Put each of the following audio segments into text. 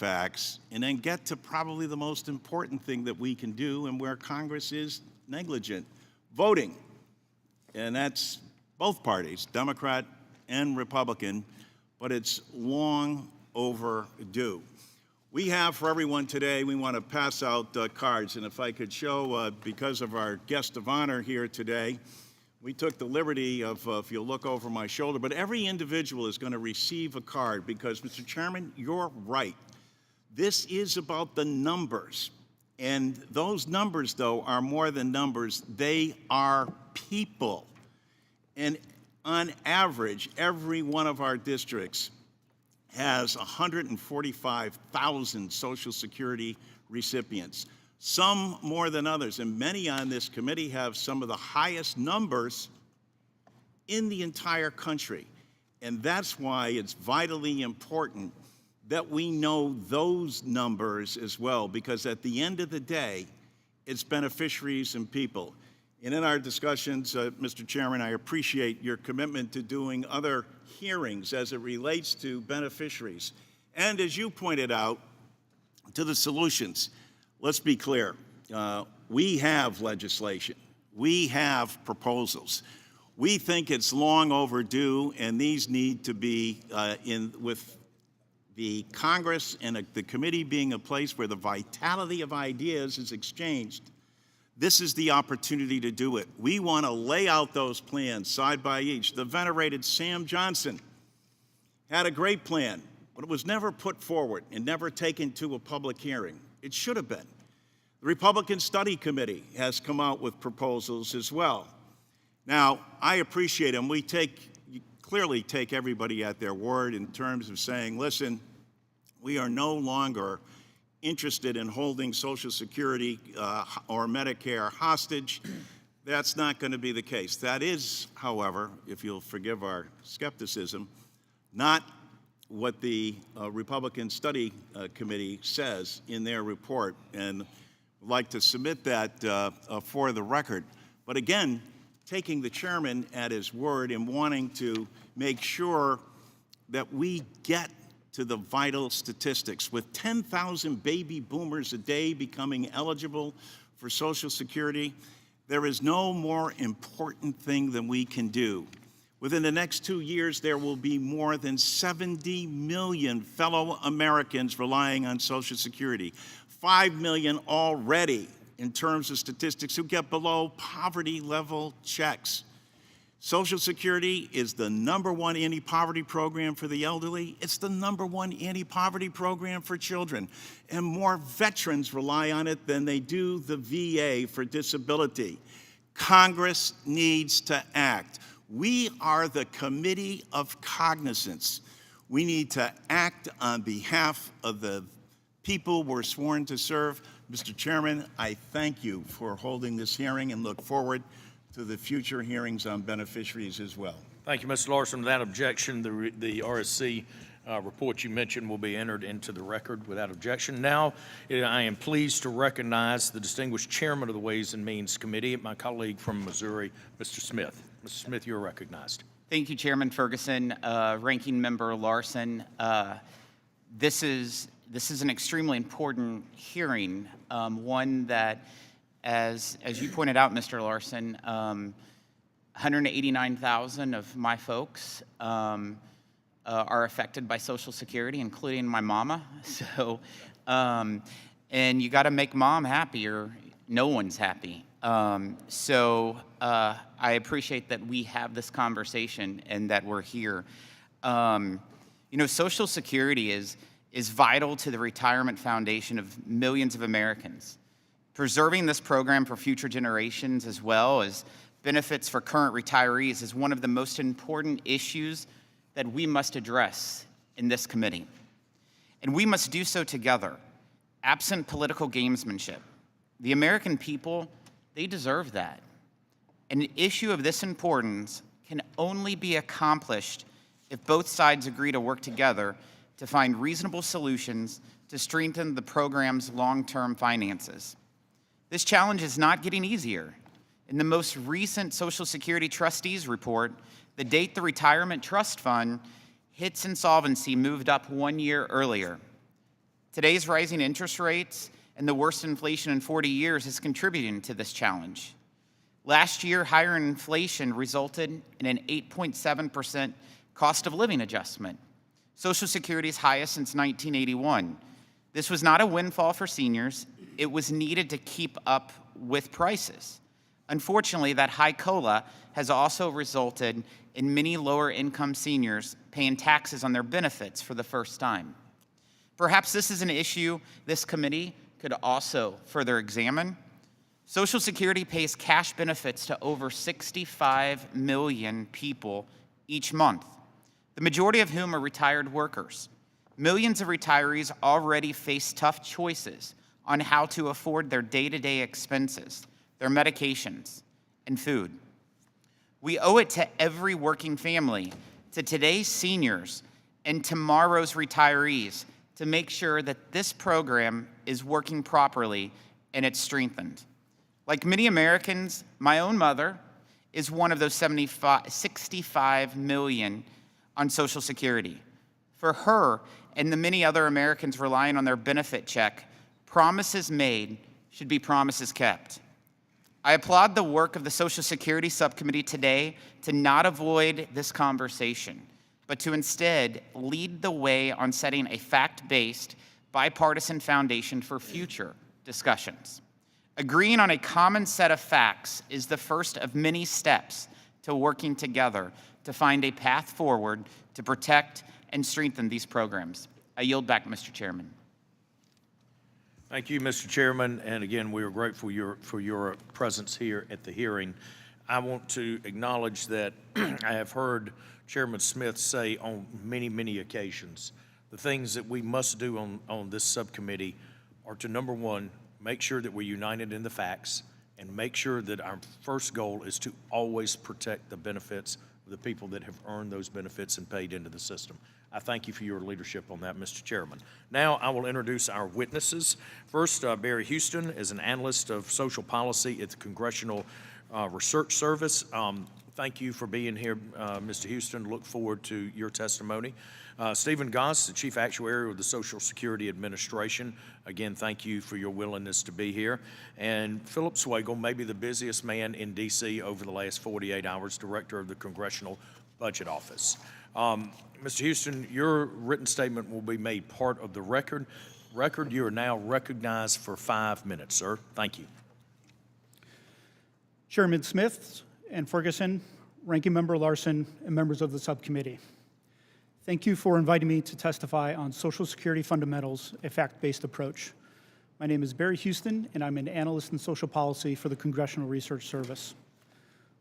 facts and then get to probably the most important thing that we can do and where Congress is negligent, voting. And that's both parties, Democrat and Republican, but it's long overdue. We have for everyone today, we want to pass out cards, and if I could show, because of our guest of honor here today, we took the liberty of, if you'll look over my shoulder, but every individual is going to receive a card because, Mr. Chairman, you're right. This is about the numbers, and those numbers, though, are more than numbers. They are people. And on average, every one of our districts has 145,000 Social Security recipients, some more than others, and many on this committee have some of the highest numbers in the entire country. And that's why it's vitally important that we know those numbers as well, because at the end of the day, it's beneficiaries and people. And in our discussions, Mr. Chairman, I appreciate your commitment to doing other hearings as it relates to beneficiaries. And as you pointed out, to the solutions. Let's be clear. We have legislation. We have proposals. We think it's long overdue, and these need to be with the Congress and the committee being a place where the vitality of ideas is exchanged. This is the opportunity to do it. We want to lay out those plans side by each. The venerated Sam Johnson had a great plan, but it was never put forward and never taken to a public hearing. It should have been. The Republican Study Committee has come out with proposals as well. Now, I appreciate them. We clearly take everybody at their word in terms of saying, listen, we are no longer interested in holding Social Security or Medicare hostage. That's not going to be the case. That is, however, if you'll forgive our skepticism, not what the Republican Study Committee says in their report, and I'd like to submit that for the record. But again, taking the chairman at his word and wanting to make sure that we get to the vital statistics. With 10,000 baby boomers a day becoming eligible for Social Security, there is no more important thing than we can do. Within the next 2 years, there will be more than 70 million fellow Americans relying on Social Security. 5 million already in terms of statistics who get below poverty level checks. Social Security is the #1 anti-poverty program for the elderly. It's the #1 anti-poverty program for children. And more veterans rely on it than they do the VA for disability. Congress needs to act. We are the Committee of Cognizance. We need to act on behalf of the people we're sworn to serve. Mr. Chairman, I thank you for holding this hearing and look forward to the future hearings on beneficiaries as well. Thank you, Mr. Larson. Without objection, the RSC report you mentioned will be entered into the record without objection. Now, I am pleased to recognize the distinguished chairman of the Ways and Means Committee, my colleague from Missouri, Mr. Smith. Mr. Smith, you're recognized. Thank you, Chairman Ferguson. Ranking Member Larson, this is an extremely important hearing, one that, as you pointed out, Mr. Larson, 189,000 of my folks are affected by Social Security, including my mama. So, and you got to make mom happy or no one's happy. So I appreciate that we have this conversation and that we're here. You know, Social Security is vital to the retirement foundation of millions of Americans. Preserving this program for future generations as well as benefits for current retirees is one of the most important issues that we must address in this committee. And we must do so together, absent political gamesmanship. The American people, they deserve that. An issue of this importance can only be accomplished if both sides agree to work together to find reasonable solutions to strengthen the program's long-term finances. This challenge is not getting easier. In the most recent Social Security Trustees report, the date the Retirement Trust Fund hits insolvency moved up 1 year earlier. Today's rising interest rates and the worst inflation in 40 years is contributing to this challenge. Last year, higher inflation resulted in an 8.7% cost of living adjustment, Social Security's highest since 1981. This was not a windfall for seniors. It was needed to keep up with prices. Unfortunately, that high COLA has also resulted in many lower-income seniors paying taxes on their benefits for the first time. Perhaps this is an issue this committee could also further examine. Social Security pays cash benefits to over 65 million people each month, the majority of whom are retired workers. Millions of retirees already face tough choices on how to afford their day-to-day expenses, their medications, and food. We owe it to every working family, to today's seniors, and tomorrow's retirees to make sure that this program is working properly and it's strengthened. Like many Americans, my own mother is one of those 65 million on Social Security. For her and the many other Americans relying on their benefit check, promises made should be promises kept. I applaud the work of the Social Security Subcommittee today to not avoid this conversation, but to instead lead the way on setting a fact-based, bipartisan foundation for future discussions. Agreeing on a common set of facts is the first of many steps to working together to find a path forward to protect and strengthen these programs. I yield back, Mr. Chairman. Thank you, Mr. Chairman, and again, we are grateful for your presence here at the hearing. I want to acknowledge that I have heard Chairman Smith say on many, many occasions, the things that we must do on this subcommittee are to, number one, make sure that we're united in the facts, and make sure that our first goal is to always protect the benefits of the people that have earned those benefits and paid into the system. I thank you for your leadership on that, Mr. Chairman. Now I will introduce our witnesses. First, Barry Houston is an analyst of social policy at the Congressional Research Service. Thank you for being here, Mr. Houston. Look forward to your testimony. Stephen Goss, the Chief Actuary of the Social Security Administration. Again, thank you for your willingness to be here. And Philip Swagel, maybe the busiest man in D.C. over the last 48 hours, Director of the Congressional Budget Office. Mr. Houston, your written statement will be made part of the record. You are now recognized for 5 minutes, sir. Thank you. Chairman Smith and Ferguson, Ranking Member Larson, and members of the subcommittee. Thank you for inviting me to testify on Social Security fundamentals, a fact-based approach. My name is Barry Houston, and I'm an analyst in social policy for the Congressional Research Service.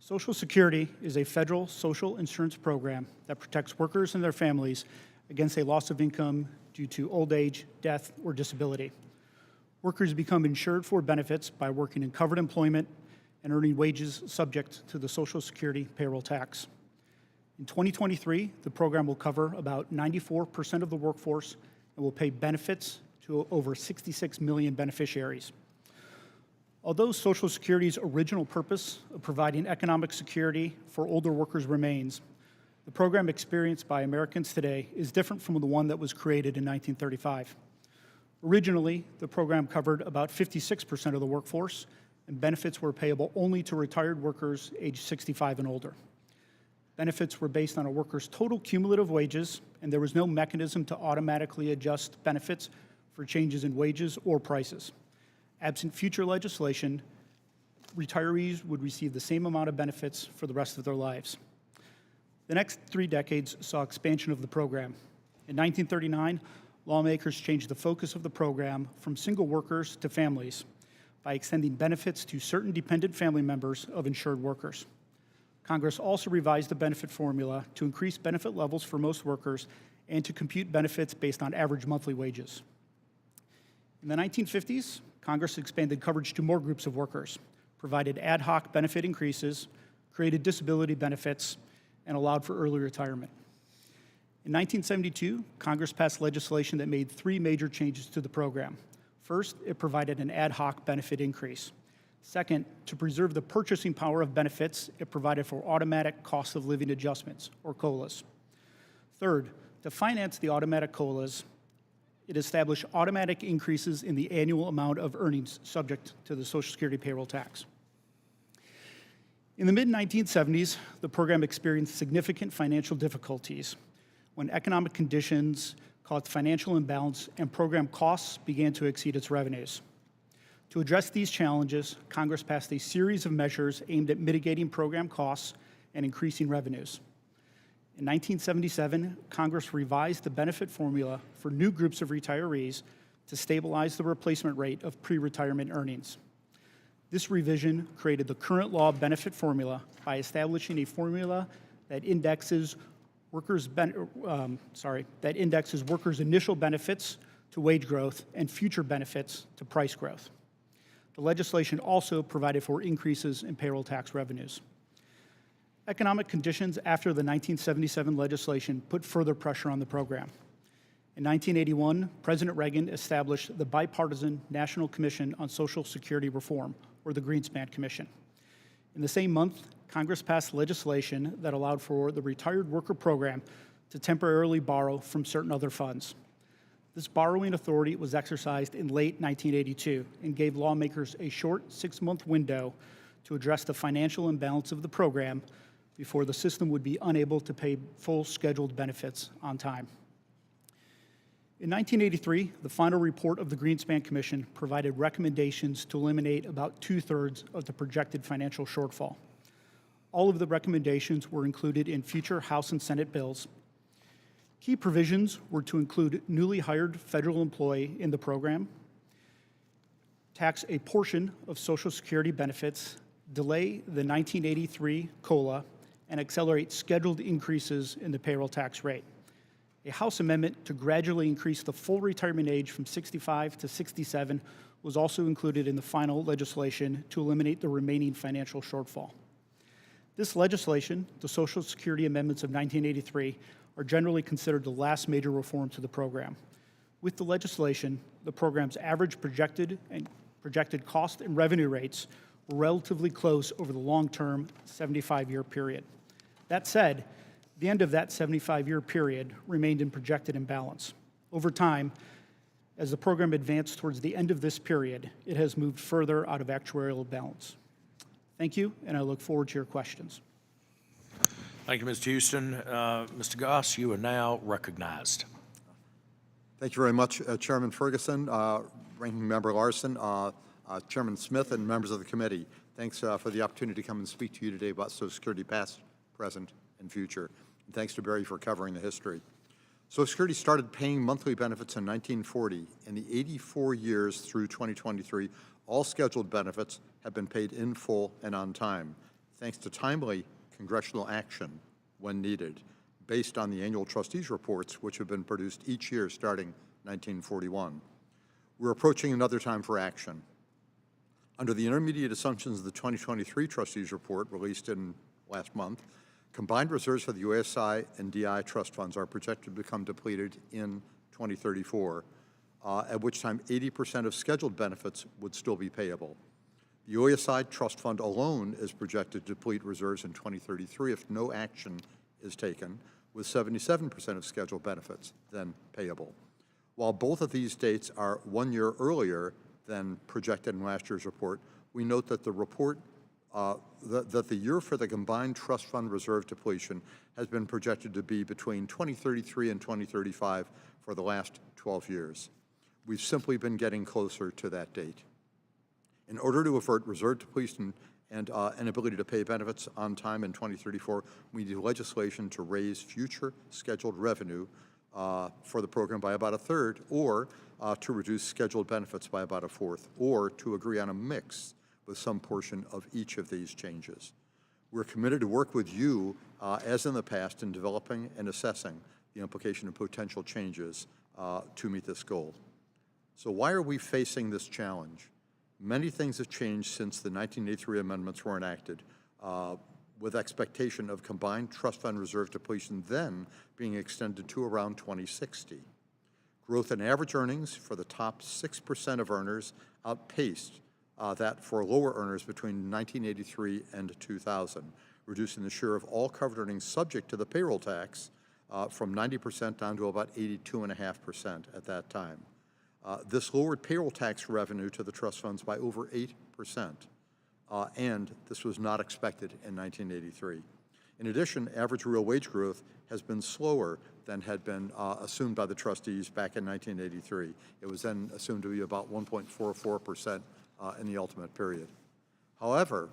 Social Security is a federal social insurance program that protects workers and their families against a loss of income due to old age, death, or disability. Workers become insured for benefits by working in covered employment and earning wages subject to the Social Security payroll tax. In 2023, the program will cover about 94% of the workforce and will pay benefits to over 66 million beneficiaries. Although Social Security's original purpose of providing economic security for older workers remains, the program experienced by Americans today is different from the one that was created in 1935. Originally, the program covered about 56% of the workforce, and benefits were payable only to retired workers aged 65 and older. Benefits were based on a worker's total cumulative wages, and there was no mechanism to automatically adjust benefits for changes in wages or prices. Absent future legislation, retirees would receive the same amount of benefits for the rest of their lives. The next 3 decades saw expansion of the program. In 1939, lawmakers changed the focus of the program from single workers to families by extending benefits to certain dependent family members of insured workers. Congress also revised the benefit formula to increase benefit levels for most workers and to compute benefits based on average monthly wages. In the 1950s, Congress expanded coverage to more groups of workers, provided ad hoc benefit increases, created disability benefits, and allowed for early retirement. In 1972, Congress passed legislation that made 3 major changes to the program. First, it provided an ad hoc benefit increase. Second, to preserve the purchasing power of benefits, it provided for automatic cost of living adjustments, or COLAs. Third, to finance the automatic COLAs, It established automatic increases in the annual amount of earnings subject to the Social Security payroll tax. In the mid-1970s, the program experienced significant financial difficulties when economic conditions caused financial imbalance and program costs began to exceed its revenues. To address these challenges, Congress passed a series of measures aimed at mitigating program costs and increasing revenues. In 1977, Congress revised the benefit formula for new groups of retirees to stabilize the replacement rate of pre-retirement earnings. This revision created the current law benefit formula by establishing a formula that indexes workers' initial benefits to wage growth and future benefits to price growth. The legislation also provided for increases in payroll tax revenues. Economic conditions after the 1977 legislation put further pressure on the program. In 1981, President Reagan established the Bipartisan National Commission on Social Security Reform, or the Greenspan Commission. In the same month, Congress passed legislation that allowed for the retired worker program to temporarily borrow from certain other funds. This borrowing authority was exercised in late 1982 and gave lawmakers a short 6-month window to address the financial imbalance of the program before the system would be unable to pay full scheduled benefits on time. In 1983, the final report of the Greenspan Commission provided recommendations to eliminate about 2/3 of the projected financial shortfall. All of the recommendations were included in future House and Senate bills. Key provisions were to include newly hired federal employee in the program, tax a portion of Social Security benefits, delay the 1983 COLA, and accelerate scheduled increases in the payroll tax rate. A House amendment to gradually increase the full retirement age from 65 to 67 was also included in the final legislation to eliminate the remaining financial shortfall. This legislation, the Social Security amendments of 1983, are generally considered the last major reform to the program. With the legislation, the program's average projected cost and revenue rates were relatively close over the long-term 75-year period. That said, the end of that 75-year period remained in projected imbalance. Over time, as the program advanced towards the end of this period, it has moved further out of actuarial balance. Thank you, and I look forward to your questions. Thank you, Mr. Houston. Mr. Goss, you are now recognized. Thank you very much, Chairman Ferguson, Ranking Member Larson, Chairman Smith, and members of the committee. Thanks for the opportunity to come and speak to you today about Social Security past, present, and future. And thanks to Barry for covering the history. Social Security started paying monthly benefits in 1940. In the 84 years through 2023, all scheduled benefits have been paid in full and on time, thanks to timely congressional action when needed, based on the annual trustees reports, which have been produced each year starting 1941. We're approaching another time for action. Under the intermediate assumptions of the 2023 trustees report released in last month, combined reserves for the USI and DI trust funds are projected to become depleted in 2034, at which time 80% of scheduled benefits would still be payable. The USI trust fund alone is projected to deplete reserves in 2033 if no action is taken, with 77% of scheduled benefits then payable. While both of these dates are 1 year earlier than projected in last year's report, we note that the report that the year for the combined trust fund reserve depletion has been projected to be between 2033 and 2035 for the last 12 years. We've simply been getting closer to that date. In order to avert reserve depletion and inability to pay benefits on time in 2034, we need legislation to raise future scheduled revenue for the program by about 1/3, or to reduce scheduled benefits by about 1/4, or to agree on a mix with some portion of each of these changes. We're committed to work with you, as in the past, in developing and assessing the implication of potential changes to meet this goal. So why are we facing this challenge? Many things have changed since the 1983 amendments were enacted, with expectation of combined trust fund reserve depletion then being extended to around 2060. Growth in average earnings for the top 6% of earners outpaced that for lower earners between 1983 and 2000, reducing the share of all covered earnings subject to the payroll tax from 90% down to about 82.5% at that time. This lowered payroll tax revenue to the trust funds by over 8%, and this was not expected in 1983. In addition, average real wage growth has been slower than had been assumed by the trustees back in 1983. It was then assumed to be about 1.44% in the ultimate period. However,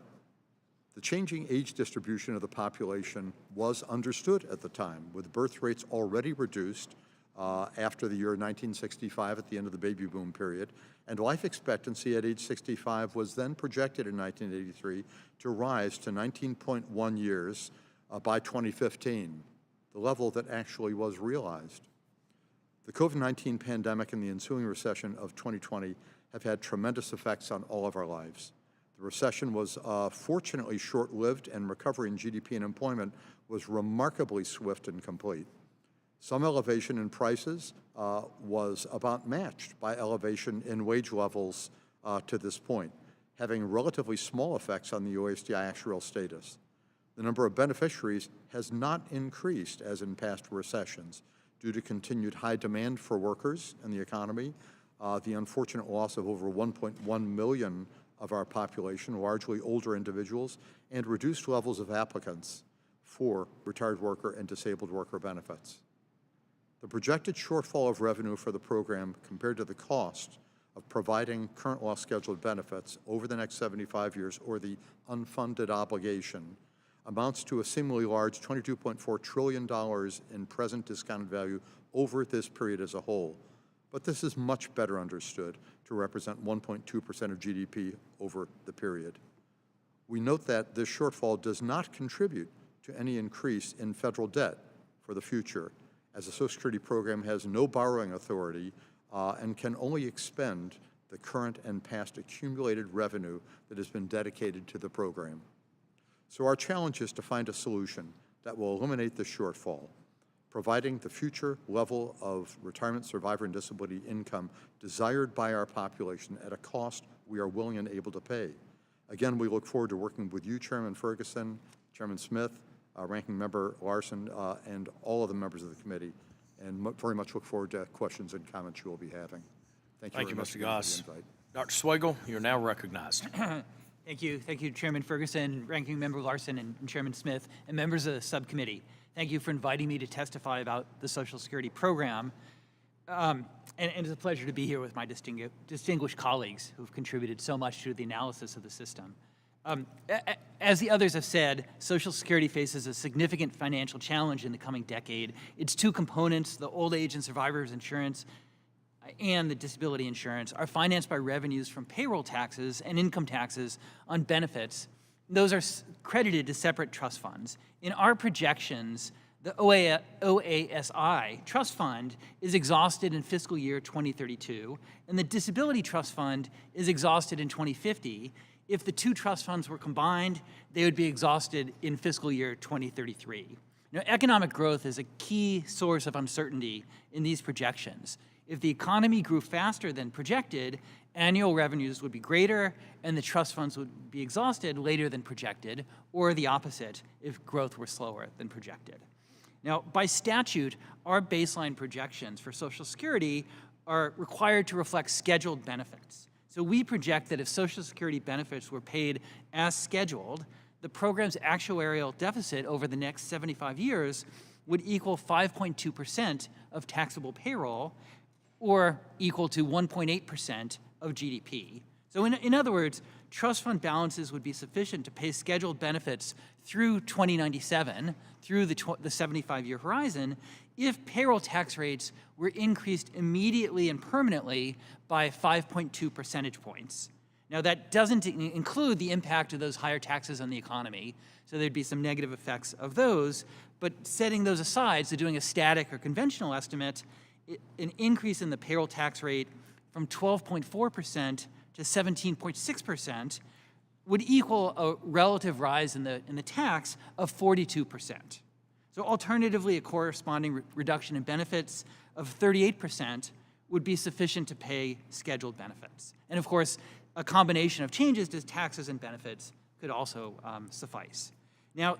the changing age distribution of the population was understood at the time, with birth rates already reduced after the year 1965 at the end of the baby boom period, and life expectancy at age 65 was then projected in 1983 to rise to 19.1 years by 2015, the level that actually was realized. The COVID-19 pandemic and the ensuing recession of 2020 have had tremendous effects on all of our lives. The recession was fortunately short-lived, and recovery in GDP and employment was remarkably swift and complete. Some elevation in prices was about matched by elevation in wage levels to this point, having relatively small effects on the USDI actuarial status. The number of beneficiaries has not increased as in past recessions due to continued high demand for workers in the economy, the unfortunate loss of over 1.1 million of our population, largely older individuals, and reduced levels of applicants for retired worker and disabled worker benefits. The projected shortfall of revenue for the program compared to the cost of providing current law scheduled benefits over the next 75 years, or the unfunded obligation, amounts to a seemingly large $22.4 trillion in present discounted value over this period as a whole. But this is much better understood to represent 1.2% of GDP over the period. We note that this shortfall does not contribute to any increase in federal debt for the future, as the Social Security program has no borrowing authority and can only expend the current and past accumulated revenue that has been dedicated to the program. So our challenge is to find a solution that will eliminate the shortfall, providing the future level of retirement, survivor, and disability income desired by our population at a cost we are willing and able to pay. Again, we look forward to working with you, Chairman Ferguson, Chairman Smith, Ranking Member Larson, and all of the members of the committee, and very much look forward to questions and comments you will be having. Thank you very much Mr. Goss. for the invite. Dr. Swagel, you're now recognized. Thank you, Chairman Ferguson, Ranking Member Larson, and Chairman Smith, and members of the subcommittee. Thank you for inviting me to testify about the Social Security program. And it's a pleasure to be here with my distinguished colleagues who've contributed so much to the analysis of the system. As the others have said, Social Security faces a significant financial challenge in the coming decade. Its two components, the old age and survivors insurance and the disability insurance, are financed by revenues from payroll taxes and income taxes on benefits. Those are credited to separate trust funds. In our projections, the OASI trust fund is exhausted in fiscal year 2032, and the disability trust fund is exhausted in 2050. If the two trust funds were combined, they would be exhausted in fiscal year 2033. Now, economic growth is a key source of uncertainty in these projections. If the economy grew faster than projected, annual revenues would be greater and the trust funds would be exhausted later than projected, or the opposite if growth were slower than projected. Now, by statute, our baseline projections for Social Security are required to reflect scheduled benefits. So we project that if Social Security benefits were paid as scheduled, the program's actuarial deficit over the next 75 years would equal 5.2% of taxable payroll, or equal to 1.8% of GDP. So in other words, trust fund balances would be sufficient to pay scheduled benefits through 2097, through the 75-year horizon, if payroll tax rates were increased immediately and permanently by 5.2 percentage points. Now, that doesn't include the impact of those higher taxes on the economy, so there'd be some negative effects of those, but setting those aside, so doing a static or conventional estimate, an increase in the payroll tax rate from 12.4% to 17.6% would equal a relative rise in the tax of 42%. So alternatively, a corresponding reduction in benefits of 38% would be sufficient to pay scheduled benefits. And of course, a combination of changes to taxes and benefits could also suffice. Now,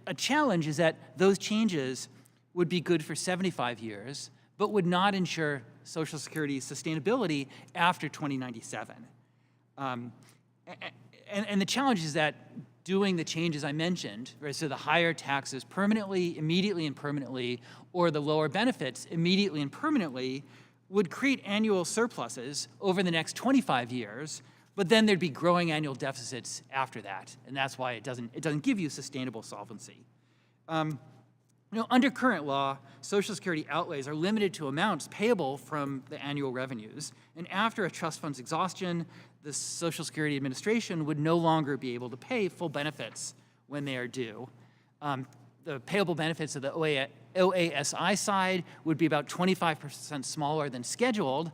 a challenge is that those changes would be good for 75 years, but would not ensure Social Security's sustainability after 2097. And the challenge is that doing the changes I mentioned, right, so the higher taxes permanently, immediately and permanently, or the lower benefits immediately and permanently, would create annual surpluses over the next 25 years, but then there'd be growing annual deficits after that, and that's why it doesn't give you sustainable solvency. Under current law, Social Security outlays are limited to amounts payable from the annual revenues, and after a trust fund's exhaustion, the Social Security Administration would no longer be able to pay full benefits when they are due. The payable benefits of the OASI side would be about 25% smaller than scheduled,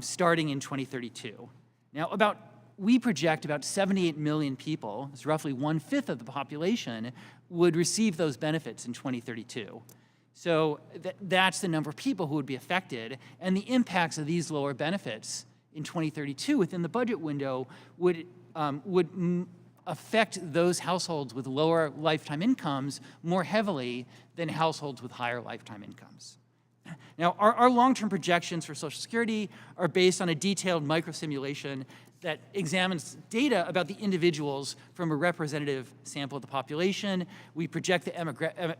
starting in 2032. Now, we project about 78 million people, it's roughly 1/5 of the population, would receive those benefits in 2032. So that's the number of people who would be affected, and the impacts of these lower benefits in 2032 within the budget window would affect those households with lower lifetime incomes more heavily than households with higher lifetime incomes. Now, our long-term projections for Social Security are based on a detailed microsimulation that examines data about the individuals from a representative sample of the population. We project the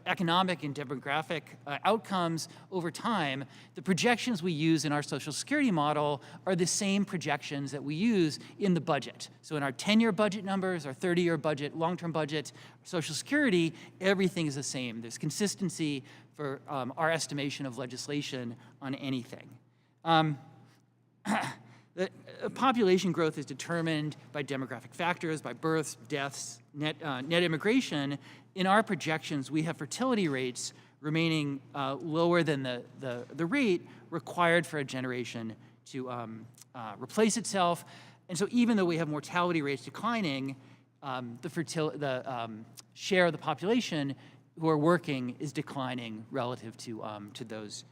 economic and demographic outcomes over time. The projections we use in our Social Security model are the same projections that we use in the budget. So in our 10-year budget numbers, our 30-year budget, long-term budget, Social Security, everything is the same. There's consistency for our estimation of legislation on anything. The population growth is determined by demographic factors, by births, deaths, net immigration. In our projections, we have fertility rates remaining lower than the rate required for a generation to replace itself. And so even though we have mortality rates declining, the share of the population who are working is declining relative to those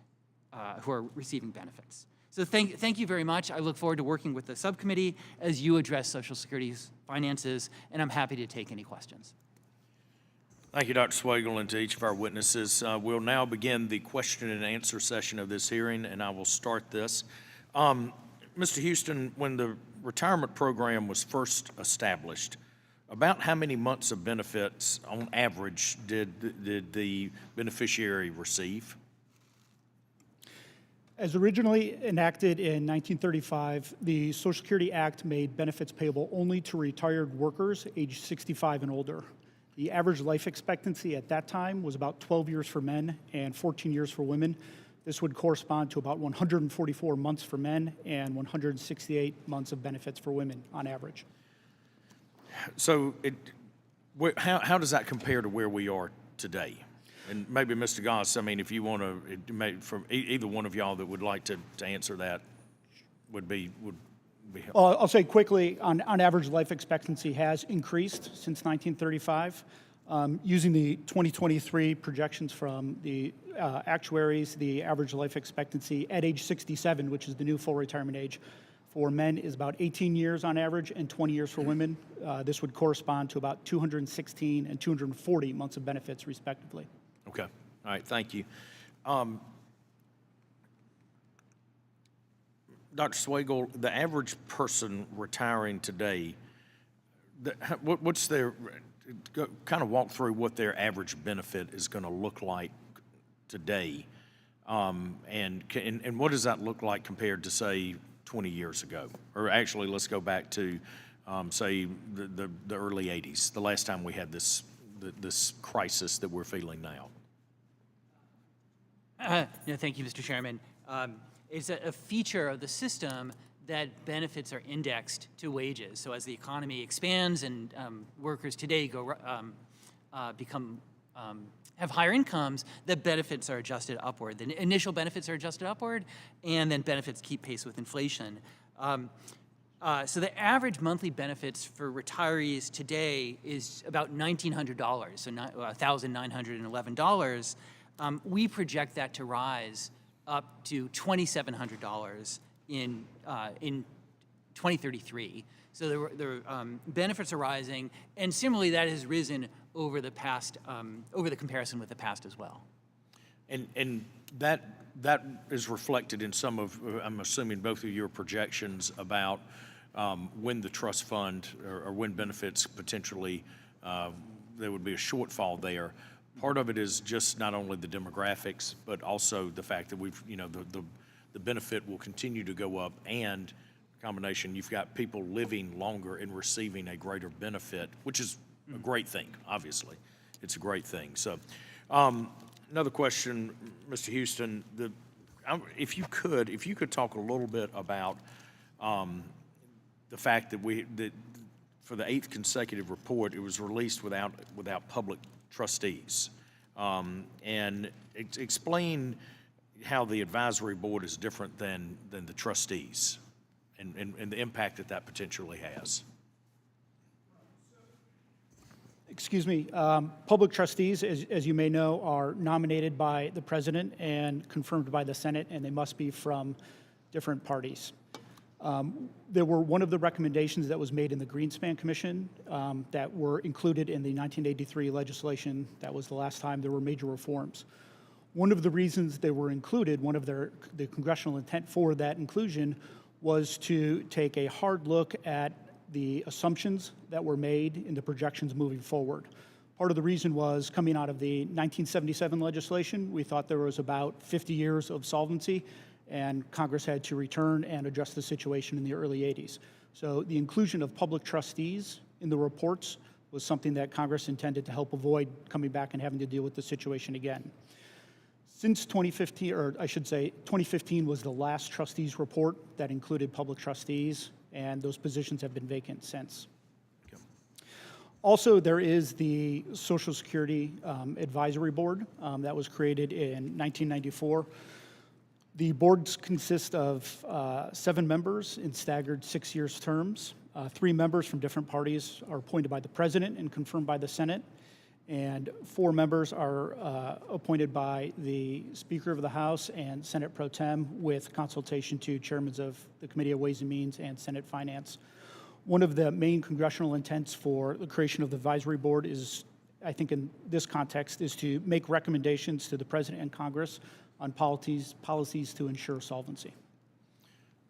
who are receiving benefits. So thank you very much. I look forward to working with the subcommittee as you address Social Security's finances, and I'm happy to take any questions. Thank you, Dr. Swagel, and to each of our witnesses. We'll now begin the question and answer session of this hearing, and I will start this. Mr. Houston, when the retirement program was first established, about how many months of benefits on average did the beneficiary receive? As originally enacted in 1935, the Social Security Act made benefits payable only to retired workers aged 65 and older. The average life expectancy at that time was about 12 years for men and 14 years for women. This would correspond to about 144 months for men and 168 months of benefits for women on average. So how does that compare to where we are today? And maybe Mr. Goss, I mean, if you want to, from either one of y'all that would like to answer that, would be helpful. I'll say quickly, on average, life expectancy has increased since 1935. Using the 2023 projections from the actuaries, the average life expectancy at age 67, which is the new full retirement age, for men is about 18 years on average and 20 years for women. This would correspond to about 216 and 240 months of benefits, respectively. Okay. All right. Thank you. Dr. Swagel, the average person retiring today, what's their, kind of walk through what their average benefit is going to look like today, and what does that look like compared to, say, 20 years ago? Or actually, let's go back to, say, the early 80s, the last time we had this crisis that we're feeling now. Thank you, Mr. Chairman. It's a feature of the system that benefits are indexed to wages. So as the economy expands and workers today have higher incomes, the benefits are adjusted upward. The initial benefits are adjusted upward, and then benefits keep pace with inflation. So the average monthly benefits for retirees today is about $1,900, so $1,911. We project that to rise up to $2,700 in 2033. So the benefits are rising, and similarly, that has risen over the past, over the comparison with the past as well. And that is reflected in some of, I'm assuming, both of your projections about when the trust fund or when benefits potentially, there would be a shortfall there. Part of it is just not only the demographics, but also the fact that we've, the benefit will continue to go up, and combination, you've got people living longer and receiving a greater benefit, which is a great thing, obviously. It's a great thing. So another question, Mr. Houston, if you could talk a little bit about the fact that for the 8th consecutive report, it was released without public trustees. And explain how the advisory board is different than the trustees and the impact that potentially has. Excuse me, public trustees, as you may know, are nominated by the president and confirmed by the Senate, and they must be from different parties. There were one of the recommendations that was made in the Greenspan Commission that were included in the 1983 legislation. That was the last time there were major reforms. One of the reasons they were included, the congressional intent for that inclusion, was to take a hard look at the assumptions that were made in the projections moving forward. Part of the reason was coming out of the 1977 legislation, we thought there was about 50 years of solvency, and Congress had to return and adjust the situation in the early 80s. So the inclusion of public trustees in the reports was something that Congress intended to help avoid coming back and having to deal with the situation again. Since 2015, or I should say 2015 was the last trustees report that included public trustees, and those positions have been vacant since. Okay. Also, there is the Social Security Advisory Board that was created in 1994. The boards consist of 7 members in staggered 6-year terms. 3 members from different parties are appointed by the president and confirmed by the Senate, and 4 members are appointed by the Speaker of the House and Senate Pro Tem with consultation to chairmen of the Committee of Ways and Means and Senate Finance. One of the main congressional intents for the creation of the advisory board is, I think in this context, is to make recommendations to the President and Congress on policies to ensure solvency.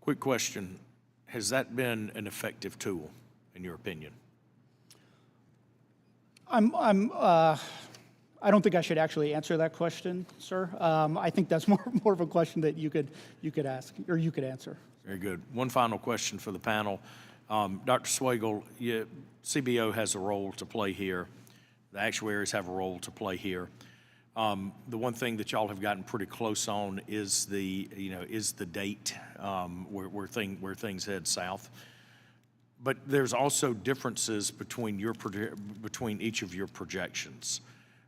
Quick question. Has that been an effective tool, in your opinion? I don't think I should actually answer that question, sir. I think that's more of a question that you could ask, or you could answer. Very good. One final question for the panel. Dr. Swagel, CBO has a role to play here. The actuaries have a role to play here. The one thing that y'all have gotten pretty close on is the date where things head south. But there's also differences between each of your projections.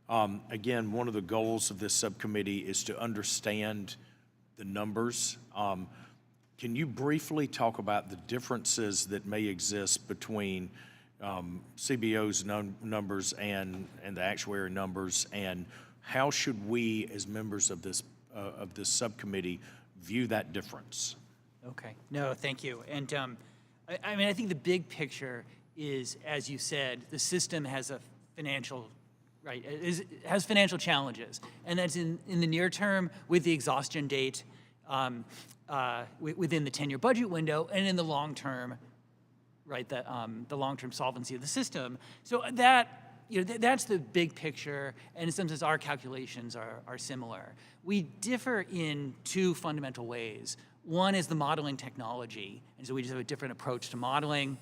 Again, one of the goals of this subcommittee is to understand the numbers. Can you briefly talk about the differences that may exist between CBO's numbers and the actuary numbers, and how should we, as members of this subcommittee, view that difference? Okay. No, thank you. And I mean, I think the big picture is, as you said, the system has a financial, right, has financial challenges. And that's in the near term with the exhaustion date within the 10-year budget window, and in the long term, right, the long-term solvency of the system. So that, that's the big picture, and in some sense our calculations are similar. We differ in 2 fundamental ways. One is the modeling technology, and so we just have a different approach to modeling.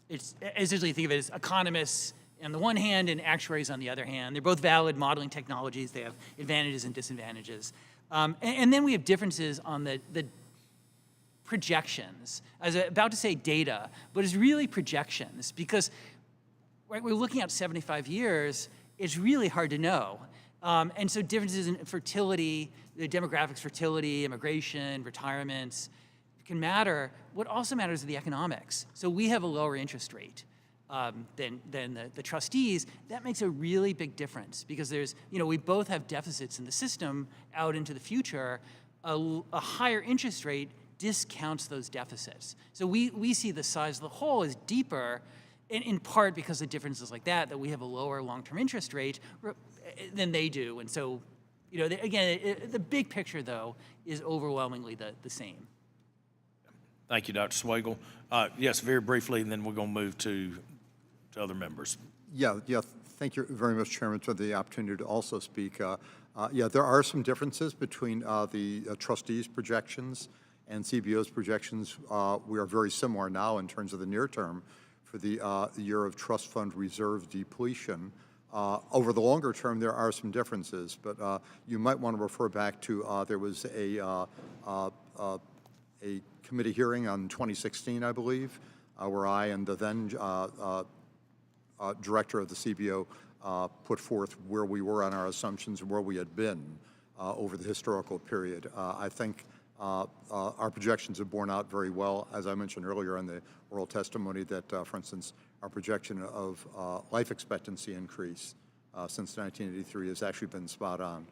It's essentially, think of it as economists on the one hand and actuaries on the other hand. They're both valid modeling technologies. They have advantages and disadvantages. And then we have differences on the projections. I was about to say data, but it's really projections, because right, we're looking at 75 years, it's really hard to know. And so differences in fertility, the demographics, fertility, immigration, retirements can matter. What also matters are the economics. So we have a lower interest rate than the trustees. That makes a really big difference, because there's, we both have deficits in the system out into the future. A higher interest rate discounts those deficits. So we see the size of the hole as deeper, in part because of differences like that we have a lower long-term interest rate than they do. And so You know, again, the big picture, though, is overwhelmingly the same. Thank you, Dr. Swagel. Yes, very briefly, and then we're going to move to other members. Yeah. Thank you very much, Chairman, for the opportunity to also speak. Yeah, there are some differences between the trustees' projections and CBO's projections. We are very similar now in terms of the near term for the year of trust fund reserve depletion. Over the longer term, there are some differences, but you might want to refer back to there was a committee hearing on 2016, I believe, where I and the then director of the CBO put forth where we were on our assumptions and where we had been over the historical period. I think our projections have borne out very well. As I mentioned earlier in the oral testimony that, for instance, our projection of life expectancy increase since 1983 has actually been spot on.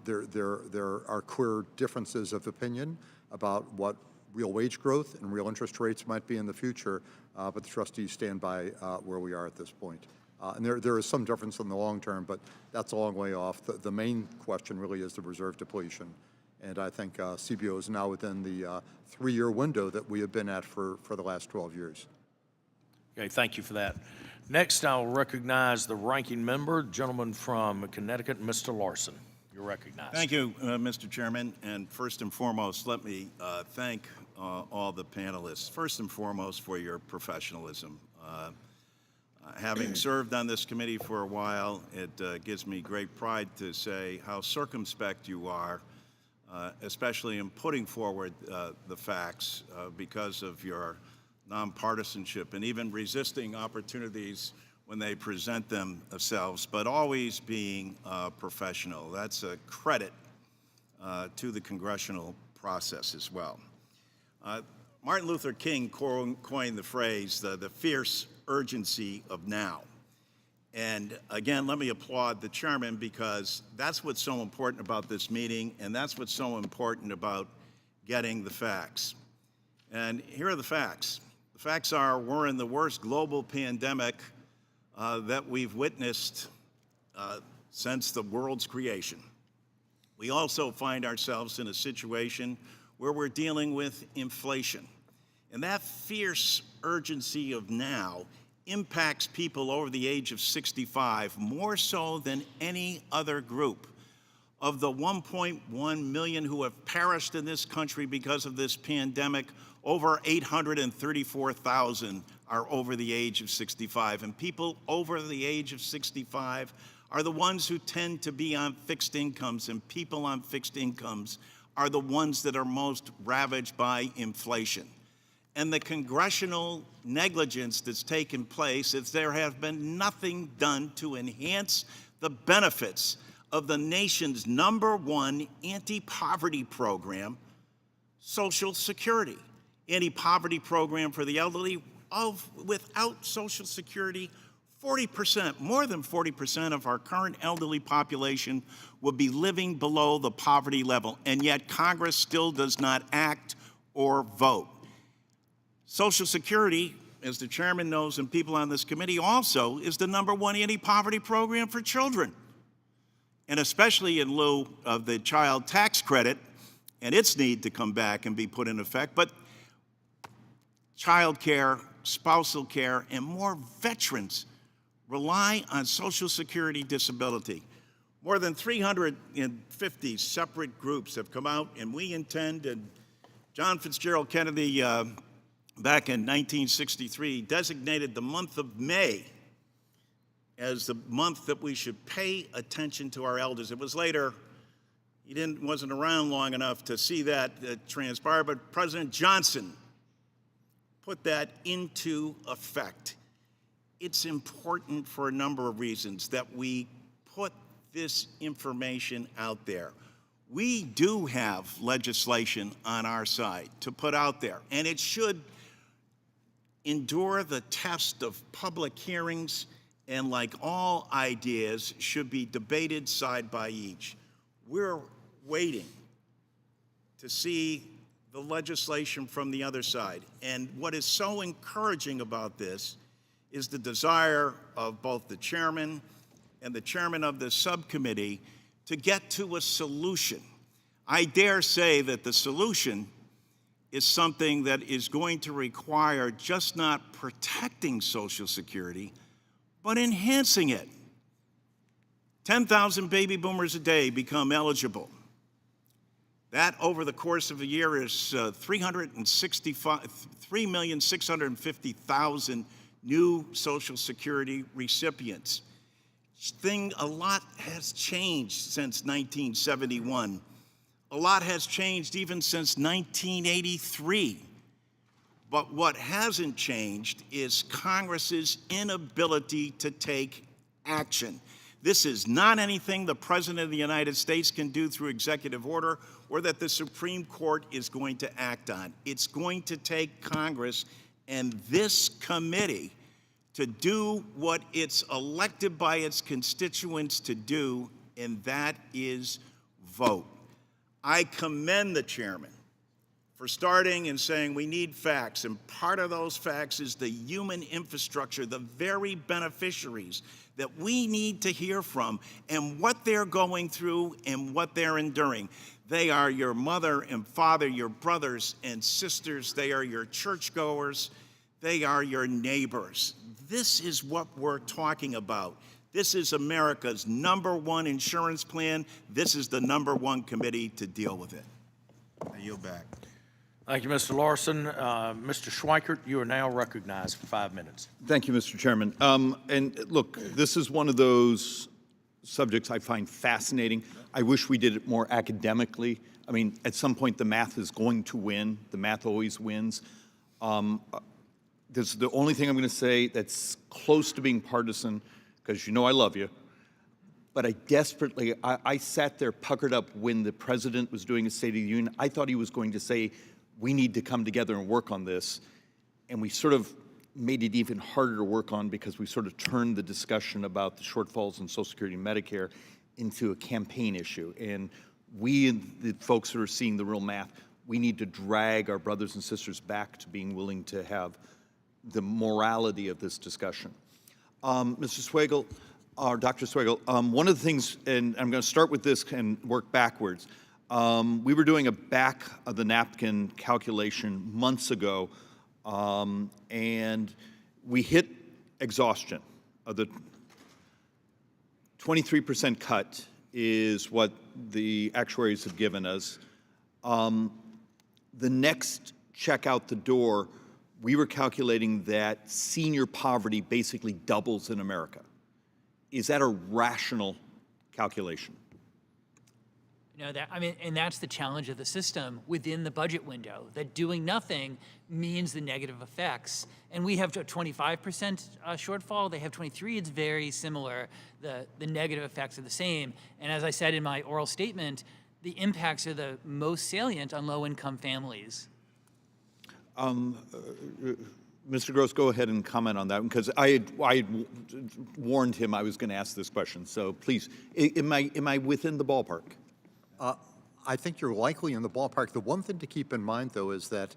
There are clear differences of opinion about what real wage growth and real interest rates might be in the future, but the trustees stand by where we are at this point. And there is some difference in the long term, but that's a long way off. The main question really is the reserve depletion. And I think CBO is now within the 3-year window that we have been at for the last 12 years. Okay, thank you for that. Next, I'll recognize the ranking member, gentleman from Connecticut, Mr. Larson. You're recognized. Thank you, Mr. Chairman. And first and foremost, let me thank all the panelists, first and foremost, for your professionalism. Having served on this committee for a while, it gives me great pride to say how circumspect you are, especially in putting forward the facts because of your nonpartisanship and even resisting opportunities when they present themselves, but always being professional. That's a credit to the congressional process as well. Martin Luther King coined the phrase, the fierce urgency of now. And again, let me applaud the chairman because that's what's so important about this meeting, and that's what's so important about getting the facts. And here are the facts. The facts are we're in the worst global pandemic that we've witnessed since the world's creation. We also find ourselves in a situation where we're dealing with inflation. And that fierce urgency of now impacts people over the age of 65 more so than any other group. Of the 1.1 million who have perished in this country because of this pandemic, over 834,000 are over the age of 65. And people over the age of 65 are the ones who tend to be on fixed incomes, and people on fixed incomes are the ones that are most ravaged by inflation. And the congressional negligence that's taken place is there has been nothing done to enhance the benefits of the nation's #1 anti-poverty program, Social Security. Anti-poverty program for the elderly. Without Social Security, 40%, more than 40% of our current elderly population would be living below the poverty level, and yet Congress still does not act or vote. Social Security, as the chairman knows and people on this committee also, is the #1 anti-poverty program for children. And especially in lieu of the child tax credit and its need to come back and be put in effect, but child care, spousal care, and more veterans rely on Social Security disability. More than 350 separate groups have come out, and we intend, and John Fitzgerald Kennedy back in 1963 designated the month of May as the month that we should pay attention to our elders. It was later, he wasn't around long enough to see that transpire, but President Johnson put that into effect. It's important for a number of reasons that we put this information out there. We do have legislation on our side to put out there, and it should endure the test of public hearings, and like all ideas, should be debated side by each. We're waiting to see the legislation from the other side. And what is so encouraging about this is the desire of both the chairman and the chairman of the subcommittee to get to a solution. I dare say that the solution is something that is going to require just not protecting Social Security, but enhancing it. 10,000 baby boomers a day become eligible. That, over the course of a year, is 3,650,000 new Social Security recipients. A lot has changed since 1971. A lot has changed even since 1983. But what hasn't changed is Congress's inability to take action. This is not anything the President of the United States can do through executive order or that the Supreme Court is going to act on. It's going to take Congress and this committee to do what it's elected by its constituents to do, and that is vote. I commend the chairman for starting and saying we need facts, and part of those facts is the human infrastructure, the very beneficiaries that we need to hear from and what they're going through and what they're enduring. They are your mother and father, your brothers and sisters. They are your churchgoers. They are your neighbors. This is what we're talking about. This is America's #1 insurance plan. This is the #1 committee to deal with it. I yield back. Thank you, Mr. Larson. Mr. Schweikert, you are now recognized for 5 minutes. Thank you, Mr. Chairman. And look, this is one of those subjects I find fascinating. I wish we did it more academically. I mean, at some point, the math is going to win. The math always wins. This is the only thing I'm going to say that's close to being partisan, because you know I love you. But I desperately, I sat there puckered up when the president was doing a State of the Union. I thought he was going to say, we need to come together and work on this. And we sort of made it even harder to work on because we sort of turned the discussion about the shortfalls in Social Security and Medicare into a campaign issue. And we, the folks that are seeing the real math, we need to drag our brothers and sisters back to being willing to have the morality of this discussion. Mr. Swagel, or Dr. Swagel, one of the things, and I'm going to start with this and work backwards. We were doing a back of the napkin calculation months ago, and we hit exhaustion. The 23% cut is what the actuaries have given us. The next check out the door, we were calculating that senior poverty basically doubles in America. Is that a rational calculation? No, and that's the challenge of the system within the budget window, that doing nothing means the negative effects. And we have a 25% shortfall, they have 23, it's very similar. The negative effects are the same. And as I said in my oral statement, the impacts are the most salient on low-income families. Mr. Gross, go ahead and comment on that, because I had warned him I was going to ask this question. So please, am I within the ballpark? I think you're likely in the ballpark. The one thing to keep in mind, though, is that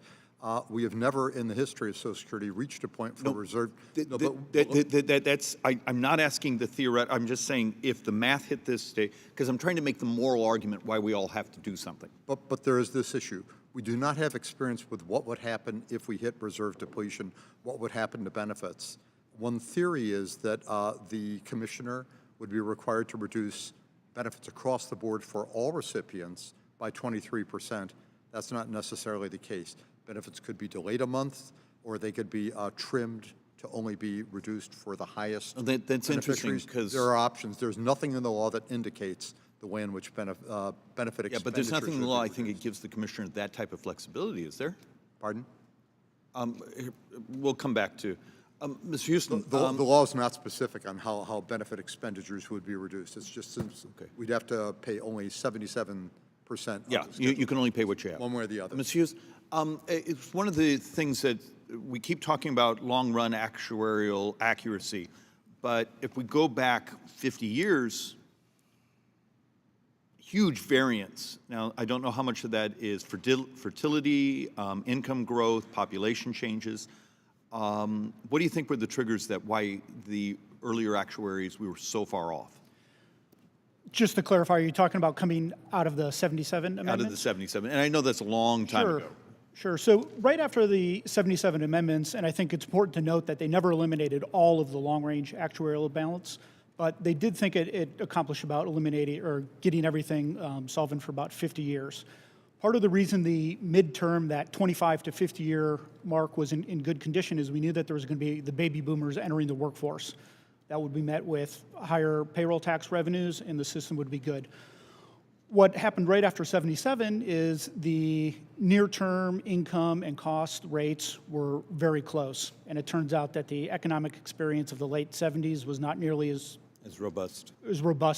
we have never in the history of Social Security reached a point for reserve. I'm not asking the theoretical. I'm just saying if the math hit this state, because I'm trying to make the moral argument why we all have to do something. But there is this issue. We do not have experience with what would happen if we hit reserve depletion, what would happen to benefits. One theory is that the commissioner would be required to reduce benefits across the board for all recipients by 23%. That's not necessarily the case. Benefits could be delayed a month, or they could be trimmed to only be reduced for the highest That's interesting, because there are options. There's nothing in the law that indicates the way in which benefit expenditures. Yeah, but there's nothing in the law I think it gives the commissioner that type of flexibility, is there? Pardon? We'll come back to. Mr. Houston. The law is not specific on how benefit expenditures would be reduced. It's just okay. We'd have to pay only 77%. Yeah, you can only pay what you have. One way or the other. Mr. Hughes, it's one of the things that we keep talking about long-run actuarial accuracy, but if we go back 50 years, huge variance. Now, I don't know how much of that is fertility, income growth, population changes. What do you think were the triggers that why the earlier actuaries, we were so far off? Just to clarify, are you talking about coming out of the 77 amendment? Out of the 77, and I know that's a long time Sure, ago. sure. So right after the 77 amendments, and I think it's important to note that they never eliminated all of the long-range actuarial balance, but they did think it accomplished about eliminating or getting everything solvent for about 50 years. Part of the reason the midterm, that 25 to 50-year mark, was in good condition is we knew that there was going to be the baby boomers entering the workforce. That would be met with higher payroll tax revenues, and the system would be good. What happened right after 77 is the near-term income and cost rates were very close. And it turns out that the economic experience of the late 70s was not nearly as Robust.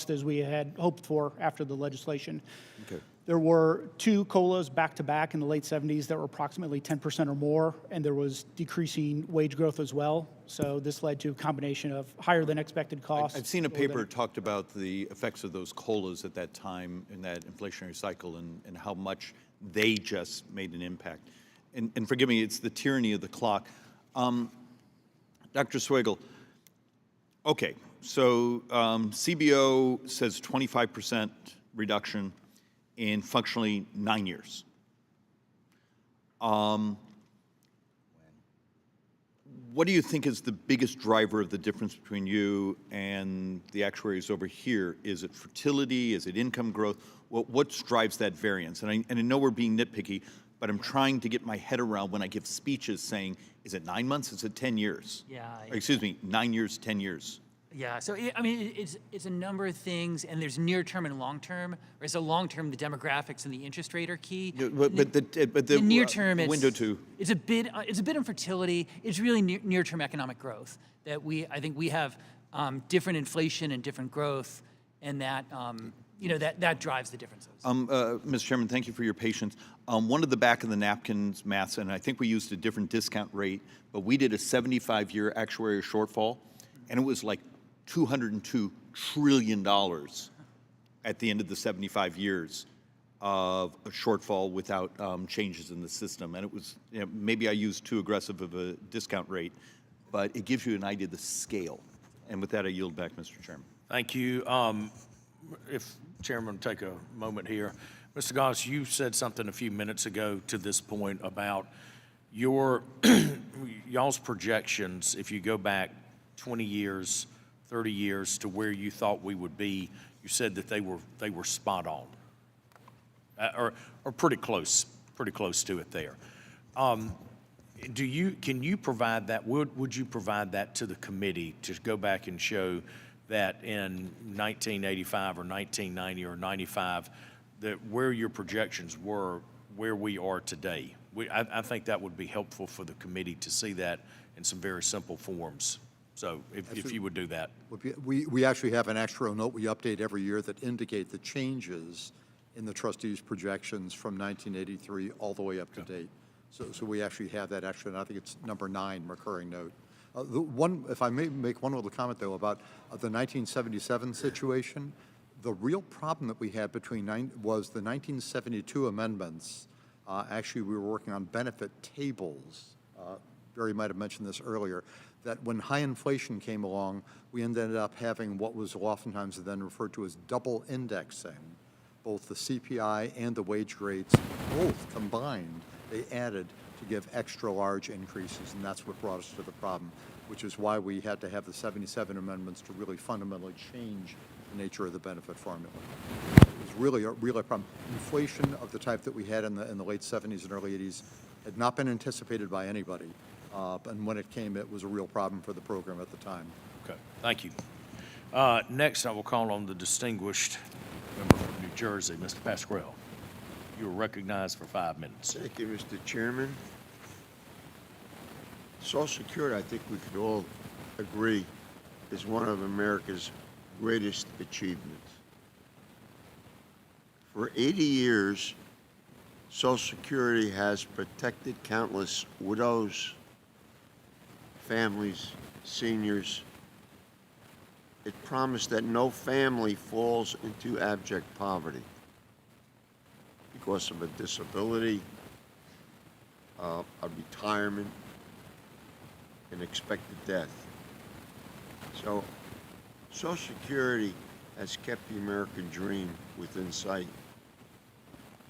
as we had hoped for after the legislation. Okay. There were two COLAs back-to-back in the late 70s that were approximately 10% or more, and there was decreasing wage growth as well. So this led to a combination of higher than expected costs. I've seen a lower than- paper talked about the effects of those COLAs at that time in that inflationary cycle and how much they just made an impact. And forgive me, it's the tyranny of the clock. Dr. Swagel, okay, so CBO says 25% reduction in functionally 9 years. What do you think is the biggest driver of the difference between you and the actuaries over here? Is it fertility? Is it income growth? What drives that variance? And I know we're being nitpicky, but I'm trying to get my head around when I give speeches saying, is it 9 months? Is it 10 years? Yeah. Or, excuse me, 9 years, 10 years. Yeah, so I mean, it's a number of things, and there's near term and long term. Or is the long term, the demographics and the interest rate are key. But the near term, window to it's a bit on fertility. It's really near term economic growth that I think we have different inflation and different growth, and that that drives the differences. Mr. Chairman, thank you for your patience. One of the back of the napkins maths, and I think we used a different discount rate, but we did a 75-year actuarial shortfall, and it was like $202 trillion at the end of the 75 years of a shortfall without changes in the system. And it was, maybe I used too aggressive of a discount rate, but it gives you an idea of the scale. And with that, I yield back, Mr. Chairman. Thank you. If Chairman take a moment here. Mr. Goss, you said something a few minutes ago to this point about y'all's projections, if you go back 20 years, 30 years to where you thought we would be, you said that they were spot on, or pretty close to it there. Can you provide that? Would you provide that to the committee to go back and show that in 1985 or 1990 or 95, that where your projections were, where we are today? I think that would be helpful for the committee to see that in some very simple forms. So if you would do that. We actually have an actuarial note we update every year that indicate the changes in the trustees' projections from 1983 all the way up to date. So we actually have that and I think it's number 9, recurring note. If I may make one little comment, though, about the 1977 situation, the real problem that we had was the 1972 amendments. Actually, we were working on benefit tables. Barry might have mentioned this earlier, that when high inflation came along, we ended up having what was oftentimes then referred to as double indexing. Both the CPI and the wage rates, both combined, they added to give extra large increases, and that's what brought us to the problem, which is why we had to have the 77 amendments to really fundamentally change the nature of the benefit formula. It was really a problem. Inflation of the type that we had in the late 70s and early 80s had not been anticipated by anybody. And when it came, it was a real problem for the program at the time. Okay, thank you. Next, I will call on the distinguished member from New Jersey, Mr. Pasquale. You are recognized for 5 minutes. Thank you, Mr. Chairman. Social Security, I think we could all agree, is one of America's greatest achievements. For 80 years, Social Security has protected countless widows, families, seniors. It promised that no family falls into abject poverty because of a disability, a retirement, an expected death. So Social Security has kept the American dream within sight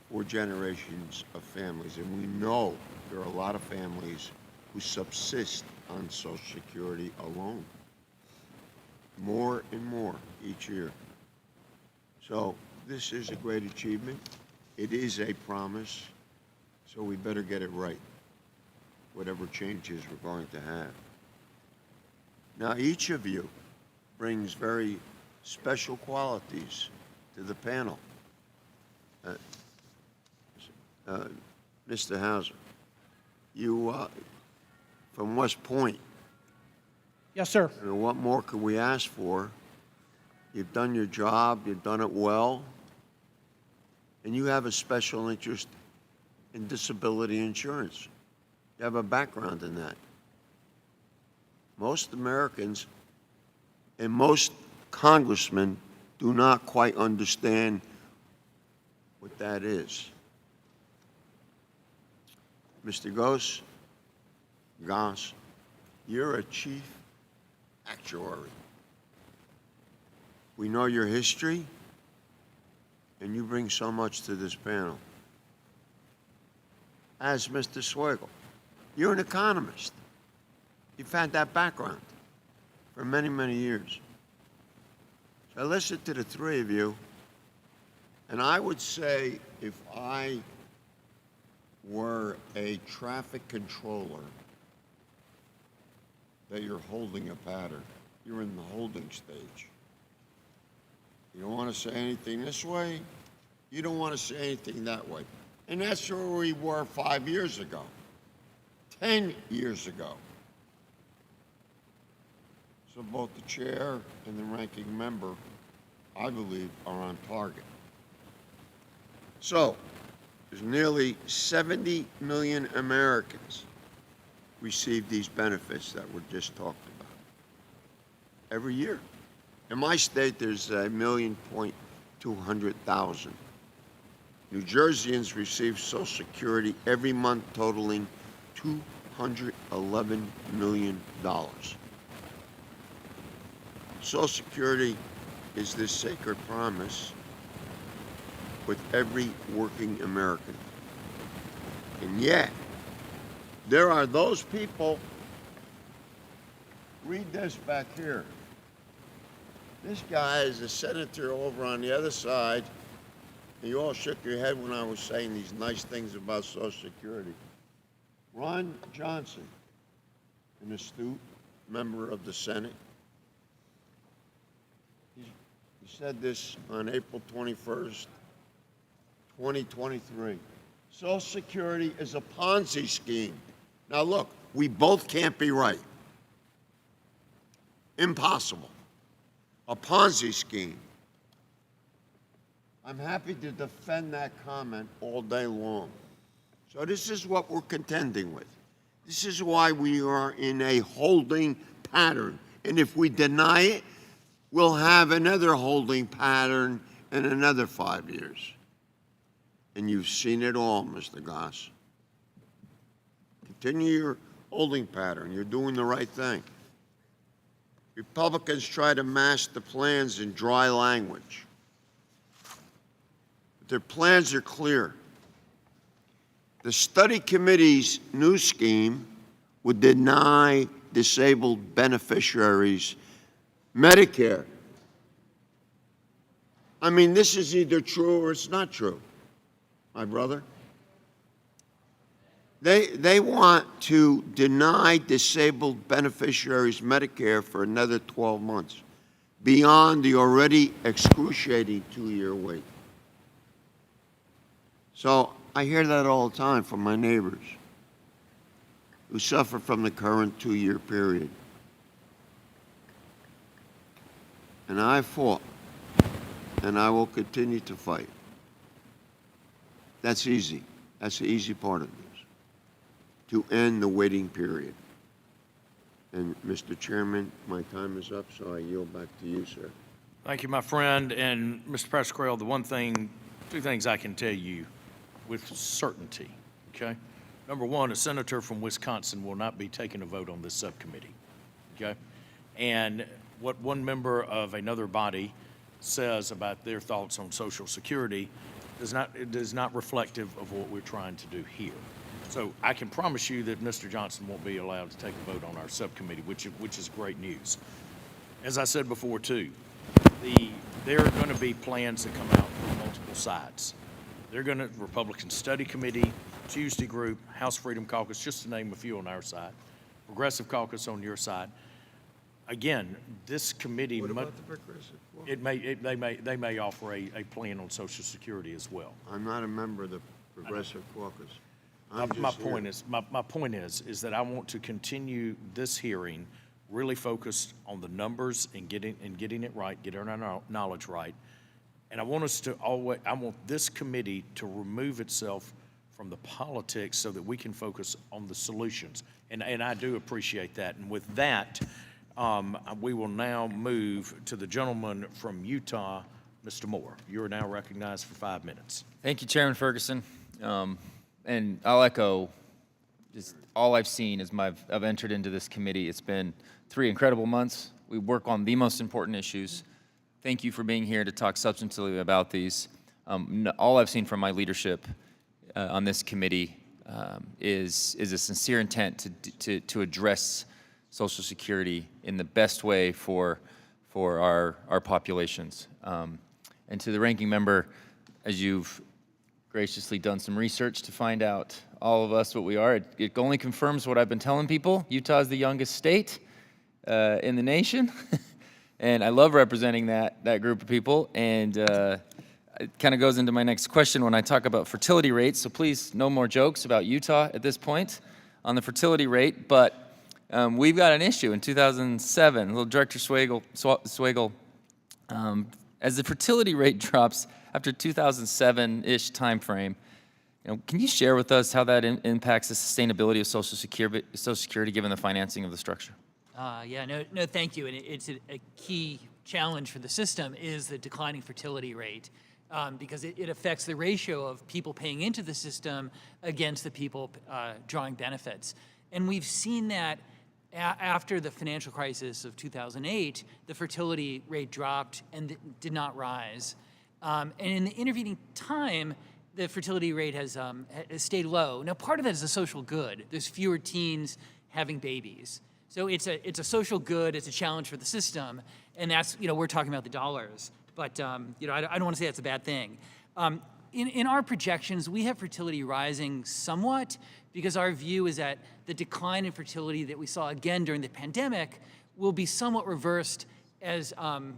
for generations of families. And we know there are a lot of families who subsist on Social Security alone, more and more each year. So this is a great achievement. It is a promise, so we better get it right, whatever changes we're going to have. Now, each of you brings very special qualities to the panel. Mr. Hauser, you from West Point. Yes, sir. What more could we ask for? You've done your job, you've done it well, and you have a special interest in disability insurance. You have a background in that. Most Americans and most congressmen do not quite understand what that is. Mr. Goss, you're a chief actuary. We know your history, and you bring so much to this panel. As Mr. Swigel, you're an economist. You've had that background for many, many years. So I listened to the three of you, and I would say if I were a traffic controller, that you're holding a pattern. You're in the holding stage. You don't want to say anything this way. You don't want to say anything that way. And that's where we were 5 years ago, 10 years ago. So both the chair and the ranking member, I believe, are on target. So, there's nearly 70 million Americans receive these benefits that were just talked about every year. In my state, there's 1,200,000. New Jerseyans receive Social Security every month totaling $211 million. Social Security is this sacred promise with every working American. And yet, there are those people, read this back here. This guy is a senator over on the other side, and you all shook your head when I was saying these nice things about Social Security. Ron Johnson, an astute member of the Senate, he said this on April 21st, 2023. Social Security is a Ponzi scheme. Now look, we both can't be right. Impossible. A Ponzi scheme. I'm happy to defend that comment all day long. So this is what we're contending with. This is why we are in a holding pattern. And if we deny it, we'll have another holding pattern in another 5 years. And you've seen it all, Mr. Goss. Continue your holding pattern. You're doing the right thing. Republicans try to mask the plans in dry language. But their plans are clear. The study committee's new scheme would deny disabled beneficiaries Medicare. I mean, this is either true or it's not true, my brother. They want to deny disabled beneficiaries Medicare for another 12 months, beyond the already excruciating 2-year wait. So I hear that all the time from my neighbors who suffer from the current 2-year period. And I fought, and I will continue to fight. That's easy. That's the easy part of this, to end the waiting period. And Mr. Chairman, my time is up, so I yield back to you, sir. Thank you, my friend. And Mr. Pasquarello, two things I can tell you with certainty, okay? Number one, a senator from Wisconsin will not be taking a vote on this subcommittee, okay? And what one member of another body says about their thoughts on Social Security is not reflective of what we're trying to do here. So I can promise you that Mr. Johnson won't be allowed to take a vote on our subcommittee, which is great news. As I said before too, there are going to be plans that come out from multiple sides. They're going to, Republican Study Committee, Tuesday Group, House Freedom Caucus, just to name a few on our side, Progressive Caucus on your side. Again, this committee, What about the Progressive Caucus? they may offer a plan on Social Security as well. I'm not a member of the Progressive Caucus. My I'm just here. point is that I want to continue this hearing really focused on the numbers and getting it right, getting our knowledge right. And I want this committee to remove itself from the politics so that we can focus on the solutions. And I do appreciate that. And with that, we will now move to the gentleman from Utah, Mr. Moore. You are now recognized for 5 minutes. Thank you, Chairman Ferguson. And I'll echo just all I've seen as I've entered into this committee. It's been 3 incredible months. We work on the most important issues. Thank you for being here to talk substantively about these. All I've seen from my leadership on this committee is a sincere intent to address Social Security in the best way for our populations. And to the ranking member, as you've graciously done some research to find out all of us what we are, it only confirms what I've been telling people. Utah is the youngest state in the nation. And I love representing that group of people. And it kind of goes into my next question when I talk about fertility rates. So please, no more jokes about Utah at this point on the fertility rate. But we've got an issue in 2007. Little Director Swagel, as the fertility rate drops after 2007-ish timeframe, can you share with us how that impacts the sustainability of Social Security given the financing of the structure? No, thank you. And it's a key challenge for the system is the declining fertility rate because it affects the ratio of people paying into the system against the people drawing benefits. And we've seen that after the financial crisis of 2008, the fertility rate dropped and did not rise. And in the intervening time, the fertility rate has stayed low. Now, part of that is a social good. There's fewer teens having babies. So it's a social good, it's a challenge for the system, and that's, we're talking about the dollars. But, I don't want to say that's a bad thing. In our projections, we have fertility rising somewhat because our view is that the decline in fertility that we saw again during the pandemic will be somewhat reversed as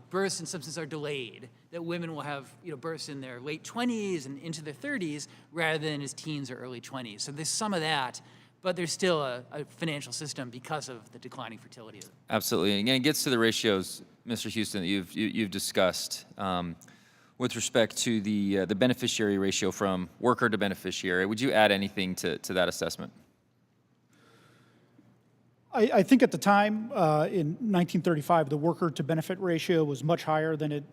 births in substance are delayed, that women will have births in their late 20s and into their 30s rather than as teens or early 20s. So there's some of that, but there's still a financial system because of the declining fertility. Absolutely. And again, it gets to the ratios, Mr. Houston, that you've discussed with respect to the beneficiary ratio from worker to beneficiary. Would you add anything to that assessment? I think at the time, in 1935, the worker to benefit ratio was much higher than it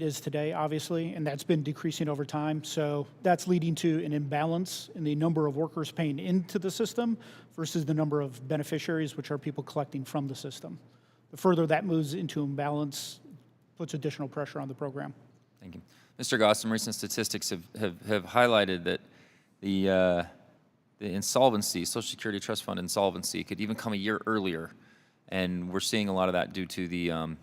is today, obviously, and that's been decreasing over time. So that's leading to an imbalance in the number of workers paying into the system versus the number of beneficiaries, which are people collecting from the system. The further that moves into imbalance, puts additional pressure on the program. Thank you. Mr. Goss, some recent statistics have highlighted that the insolvency, Social Security Trust Fund insolvency, could even come a year earlier. And we're seeing a lot of that due to the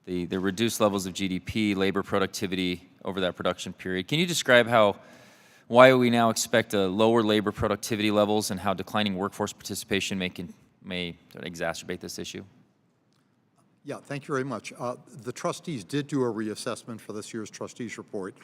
reduced levels of GDP, labor productivity over that production period. Can you describe why we now expect lower labor productivity levels and how declining workforce participation may sort of exacerbate this issue? Yeah, thank you very much. The trustees did do a reassessment for this year's trustees report,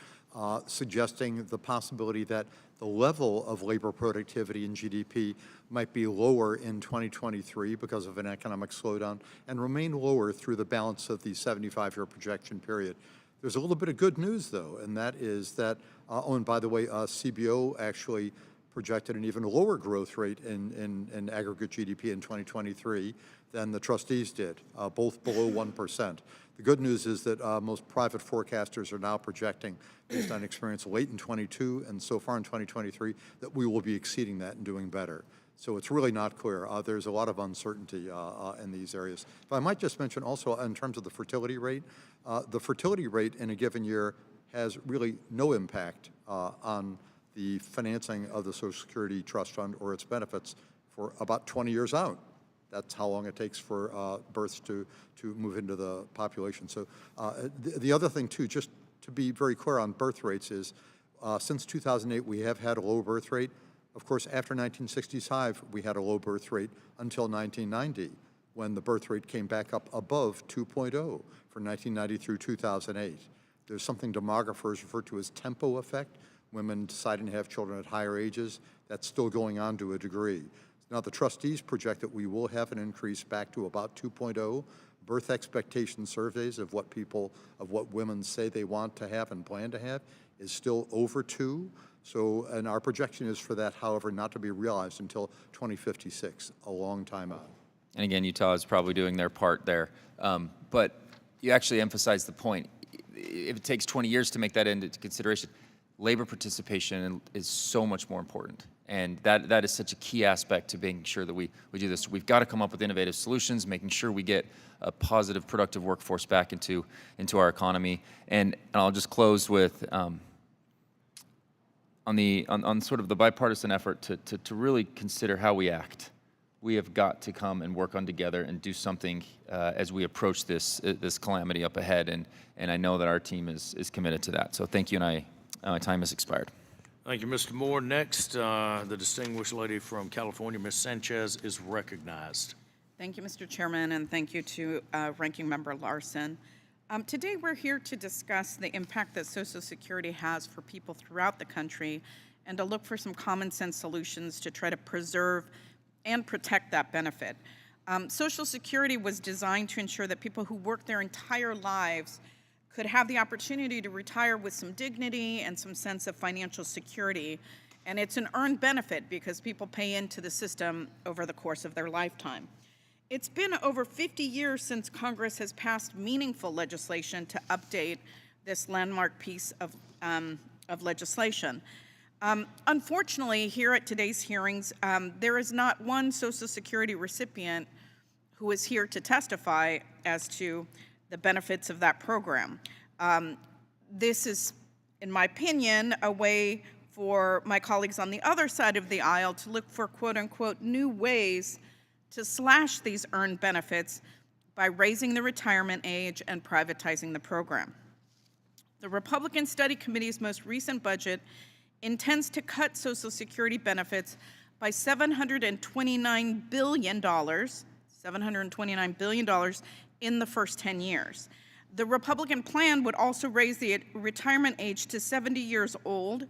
suggesting the possibility that the level of labor productivity in GDP might be lower in 2023 because of an economic slowdown and remain lower through the balance of the 75-year projection period. There's a little bit of good news, though, and that is that, and by the way, CBO actually projected an even lower growth rate in aggregate GDP in 2023 than the trustees did, both below 1%. The good news is that most private forecasters are now projecting, based on experience late in 22 and so far in 2023, that we will be exceeding that and doing better. So it's really not clear. There's a lot of uncertainty in these areas. If I might just mention also in terms of the fertility rate in a given year has really no impact on the financing of the Social Security Trust Fund or its benefits for about 20 years out. That's how long it takes for births to move into the population. So the other thing too, just to be very clear on birth rates is since 2008, we have had a low birth rate. Of course, after 1965, we had a low birth rate until 1990, when the birth rate came back up above 2.0 from 1990 through 2008. There's something demographers refer to as tempo effect, women deciding to have children at higher ages. That's still going on to a degree. Now, the trustees project that we will have an increase back to about 2.0. Birth expectation surveys of what women say they want to have and plan to have is still over 2. So, and our projection is for that, however, not to be realized until 2056, a long time out. And again, Utah is probably doing their part there. But you actually emphasize the point. If it takes 20 years to make that into consideration, labor participation is so much more important. And that is such a key aspect to making sure that we do this. We've got to come up with innovative solutions, making sure we get a positive, productive workforce back into our economy. And I'll just close with on sort of the bipartisan effort to really consider how we act. We have got to come and work on together and do something as we approach this calamity up ahead. And I know that our team is committed to that. So thank you, and my time has expired. Thank you, Mr. Moore. Next, the distinguished lady from California, Ms. Sanchez, is recognized. Thank you, Mr. Chairman, and thank you to Ranking Member Larson. Today we're here to discuss the impact that Social Security has for people throughout the country and to look for some common sense solutions to try to preserve and protect that benefit. Social Security was designed to ensure that people who work their entire lives could have the opportunity to retire with some dignity and some sense of financial security. And it's an earned benefit because people pay into the system over the course of their lifetime. It's been over 50 years since Congress has passed meaningful legislation to update this landmark piece of legislation. Unfortunately, here at today's hearings, there is not one Social Security recipient who is here to testify as to the benefits of that program. This is, in my opinion, a way for my colleagues on the other side of the aisle to look for quote-unquote new ways to slash these earned benefits by raising the retirement age and privatizing the program. The Republican Study Committee's most recent budget intends to cut Social Security benefits by $729 billion in the first 10 years. The Republican plan would also raise the retirement age to 70 years old,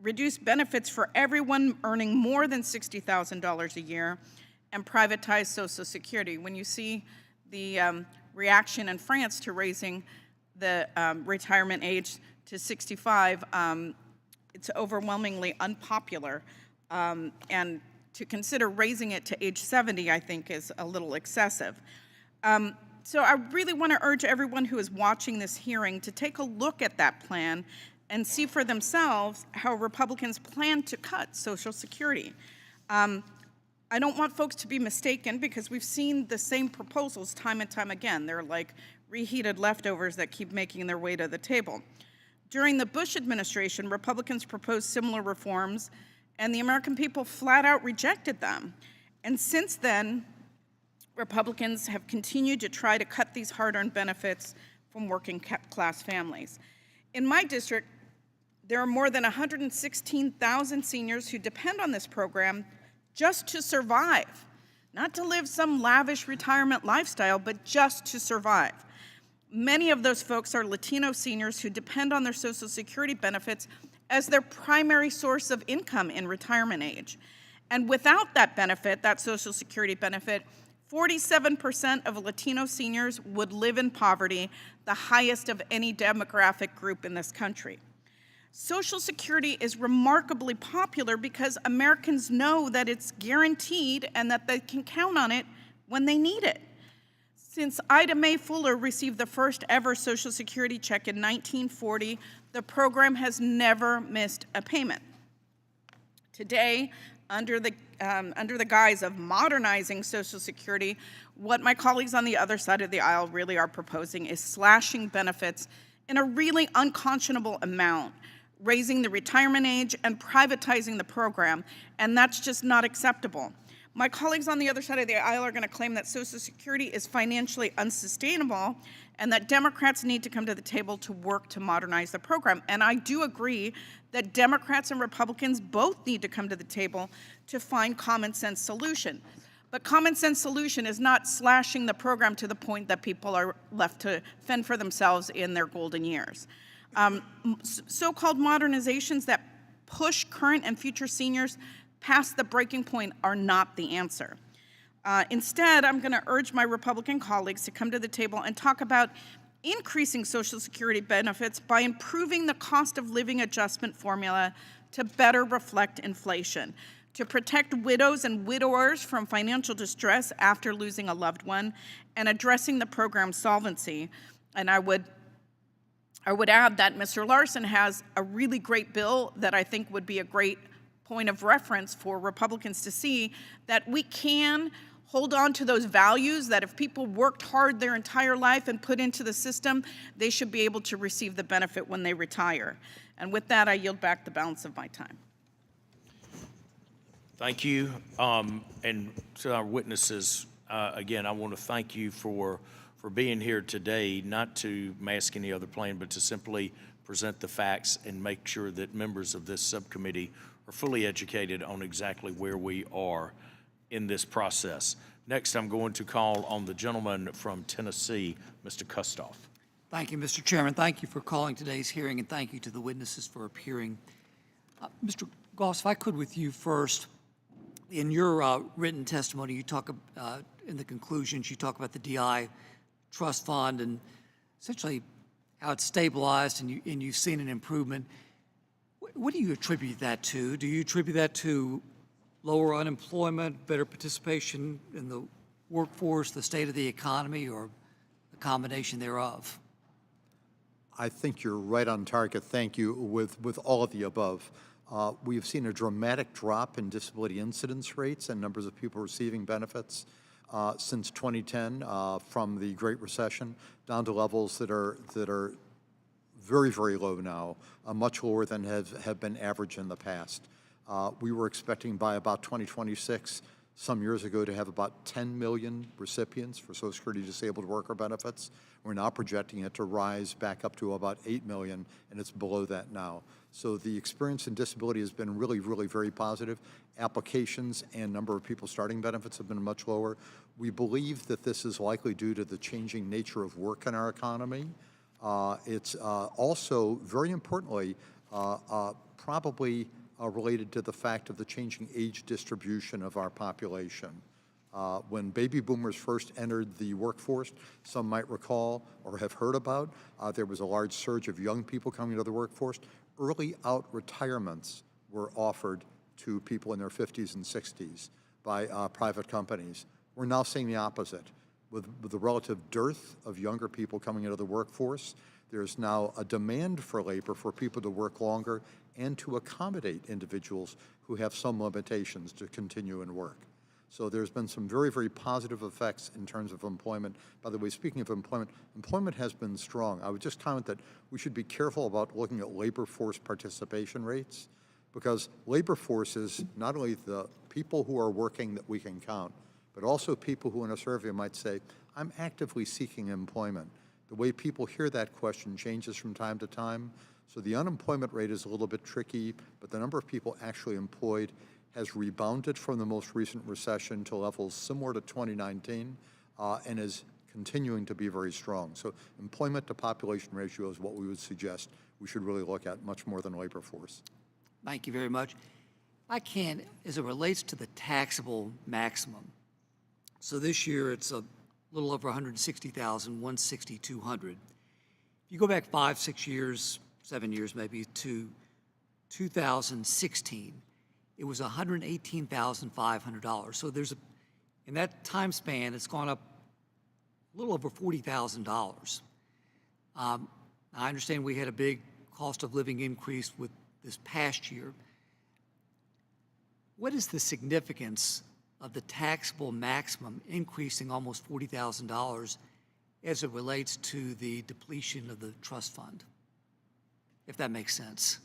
reduce benefits for everyone earning more than $60,000 a year, and privatize Social Security. When you see the reaction in France to raising the retirement age to 65, it's overwhelmingly unpopular. And to consider raising it to age 70, I think, is a little excessive. So I really want to urge everyone who is watching this hearing to take a look at that plan and see for themselves how Republicans plan to cut Social Security. I don't want folks to be mistaken because we've seen the same proposals time and time again. They're like reheated leftovers that keep making their way to the table. During the Bush administration, Republicans proposed similar reforms, and the American people flat out rejected them. And since then, Republicans have continued to try to cut these hard-earned benefits from working class families. In my district, there are more than 116,000 seniors who depend on this program just to survive, not to live some lavish retirement lifestyle, but just to survive. Many of those folks are Latino seniors who depend on their Social Security benefits as their primary source of income in retirement age. And without that benefit, that Social Security benefit, 47% of Latino seniors would live in poverty, the highest of any demographic group in this country. Social Security is remarkably popular because Americans know that it's guaranteed and that they can count on it when they need it. Since Ida Mae Fuller received the first ever Social Security check in 1940, the program has never missed a payment. Today, under the under the guise of modernizing Social Security, what my colleagues on the other side of the aisle really are proposing is slashing benefits in a really unconscionable amount, raising the retirement age and privatizing the program, and that's just not acceptable. My colleagues on the other side of the aisle are going to claim that Social Security is financially unsustainable and that Democrats need to come to the table to work to modernize the program. And I do agree that Democrats and Republicans both need to come to the table to find common sense solution. But common sense solution is not slashing the program to the point that people are left to fend for themselves in their golden years. So-called modernizations that push current and future seniors past the breaking point are not the answer. Instead, I'm going to urge my Republican colleagues to come to the table and talk about increasing Social Security benefits by improving the cost of living adjustment formula to better reflect inflation, to protect widows and widowers from financial distress after losing a loved one, and addressing the program's solvency. And I would add that Mr. Larson has a really great bill that I think would be a great point of reference for Republicans to see that we can hold on to those values, that if people worked hard their entire life and put into the system, they should be able to receive the benefit when they retire. And with that, I yield back the balance of my time. Thank you. And to our witnesses, again, I want to thank you for being here today, not to mask any other plan, but to simply present the facts and make sure that members of this subcommittee are fully educated on exactly where we are in this process. Next, I'm going to call on the gentleman from Tennessee, Mr. Kustoff. Thank you, Mr. Chairman. Thank you for calling today's hearing, and thank you to the witnesses for appearing. Mr. Goss, if I could with you first, in your written testimony, you talk in the conclusions, you talk about the DI trust fund and essentially how it's stabilized and you've seen an improvement. What do you attribute that to? Do you attribute that to lower unemployment, better participation in the workforce, the state of the economy, or a combination thereof? I think you're right on target, thank you, with all of the above. We've seen a dramatic drop in disability incidence rates and numbers of people receiving benefits since 2010, from the Great Recession down to levels that are very, very low now, much lower than have been average in the past. We were expecting by about 2026, some years ago, to have about 10 million recipients for Social Security disabled worker benefits. We're now projecting it to rise back up to about 8 million, and it's below that now. So the experience in disability has been really, really very positive. Applications and number of people starting benefits have been much lower. We believe that this is likely due to the changing nature of work in our economy. It's also, very importantly, probably related to the fact of the changing age distribution of our population. When baby boomers first entered the workforce, some might recall or have heard about, there was a large surge of young people coming into the workforce. Early out retirements were offered to people in their 50s and 60s by private companies. We're now seeing the opposite. With the relative dearth of younger people coming into the workforce, there's now a demand for labor for people to work longer and to accommodate individuals who have some limitations to continue and work. So there's been some very, very positive effects in terms of employment. By the way, speaking of employment, employment has been strong. I would just comment that we should be careful about looking at labor force participation rates, because labor force is not only the people who are working that we can count, but also people who in a survey might say, I'm actively seeking employment. The way people hear that question changes from time to time. So the unemployment rate is a little bit tricky, but the number of people actually employed has rebounded from the most recent recession to levels similar to 2019 and is continuing to be very strong. So employment to population ratio is what we would suggest we should really look at much more than labor force. Thank you very much. I can, as it relates to the taxable maximum, so this year it's a little over 160,000, 160,200. If you go back 5, 6 years, 7 years maybe, to 2016, it was $118,500. So in that time span, it's gone up a little over $40,000. I understand we had a big cost of living increase with this past year. what is the significance of the taxable maximum increasing almost $40,000 as it relates to the depletion of the trust fund? If that makes sense.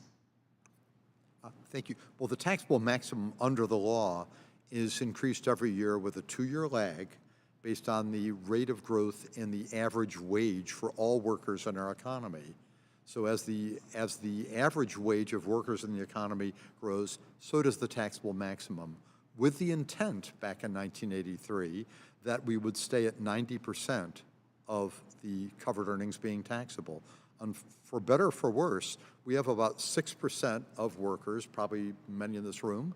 Thank you. Well, the taxable maximum under the law is increased every year with a 2-year lag based on the rate of growth in the average wage for all workers in our economy. So as the average wage of workers in the economy grows, so does the taxable maximum, with the intent back in 1983 that we would stay at 90% of the covered earnings being taxable. And for better or for worse, we have about 6% of workers, probably many in this room,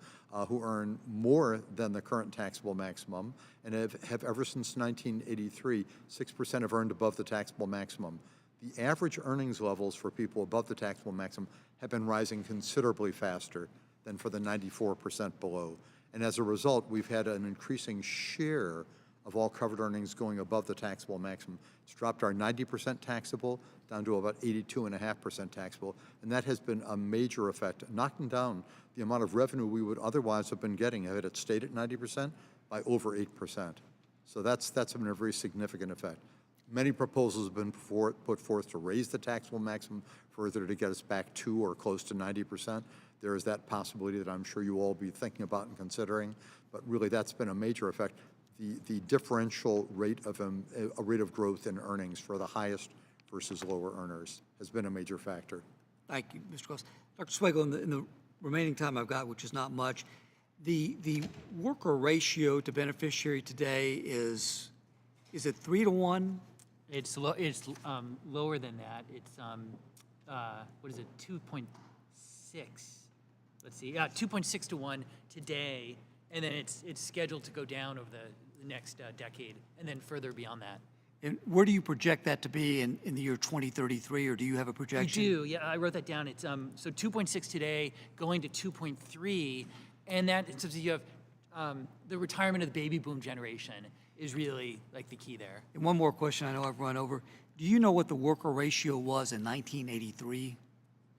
who earn more than the current taxable maximum, and have ever since 1983, 6% have earned above the taxable maximum. The average earnings levels for people above the taxable maximum have been rising considerably faster than for the 94% below. And as a result, we've had an increasing share of all covered earnings going above the taxable maximum. It's dropped our 90% taxable down to about 82.5% taxable, and that has been a major effect, knocking down the amount of revenue we would otherwise have been getting had it stayed at 90% by over 8%. So that's been a very significant effect. Many proposals have been put forth to raise the taxable maximum further to get us back to or close to 90%. There is that possibility that I'm sure you all will be thinking about and considering, but really that's been a major effect. The differential rate of growth in earnings for the highest versus lower earners has been a major factor. Thank you, Mr. Goss. Dr. Swagel, in the remaining time I've got, which is not much, the worker ratio to beneficiary today is it 3 to 1? It's lower than that. It's what is it? 2.6. Let's see. Yeah, 2.6 to 1 today, and then it's scheduled to go down over the next decade, and then further beyond that. And where do you project that to be in the year 2033, or do you have a We projection? do. Yeah, I wrote that down. It's so 2.6 today, going to 2.3, and that since you have the retirement of the baby boom generation is really like the key there. And one more question I know I've run over. Do you know what the worker ratio was in 1983?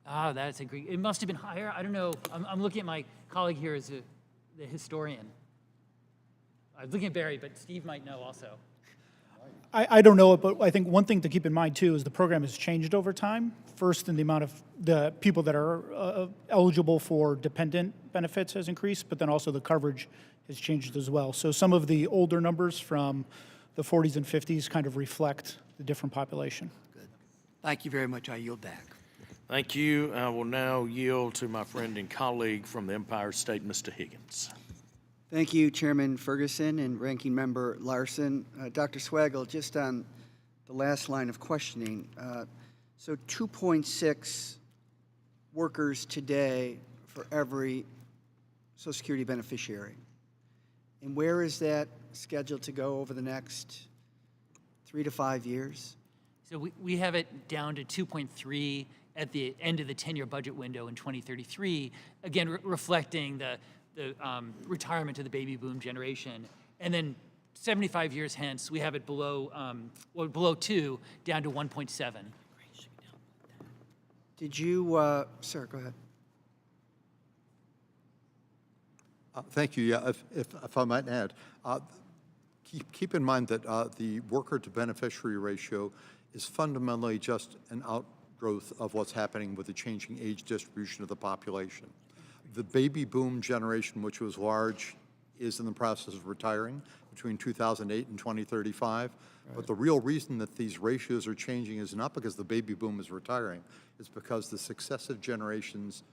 Ah, that's a great. It must have been higher. I don't know. I'm looking at my colleague here as the historian. I was looking at Barry, but Steve might know also. I don't know it, but I think one thing to keep in mind too is the program has changed over time. First, in the amount of the people that are eligible for dependent benefits has increased, but then also the coverage has changed as well. So some of the older numbers from the 40s and 50s kind of reflect the different population. Good. Thank you very much. I yield back. Thank you. I will now yield to my friend and colleague from the Empire State, Mr. Higgins. Thank you, Chairman Ferguson and Ranking Member Larson. Dr. Swagel, just on the last line of questioning, so 2.6 workers today for every Social Security beneficiary. And where is that scheduled to go over the next 3 to 5 years? So we have it down to 2.3 at the end of the 10-year budget window in 2033, again, reflecting the retirement of the baby boom generation. And then 75 years hence, we have it below 2, down to 1.7. Did you, sir, go ahead. Thank you. Yeah, if I might add, keep in mind that the worker to beneficiary ratio is fundamentally just an outgrowth of what's happening with the changing age distribution of the population. The baby boom generation, which was large, is in the process of retiring between 2008 and 2035. Right. But the real reason that these ratios are changing is not because the baby boom is retiring. It's because the successive generations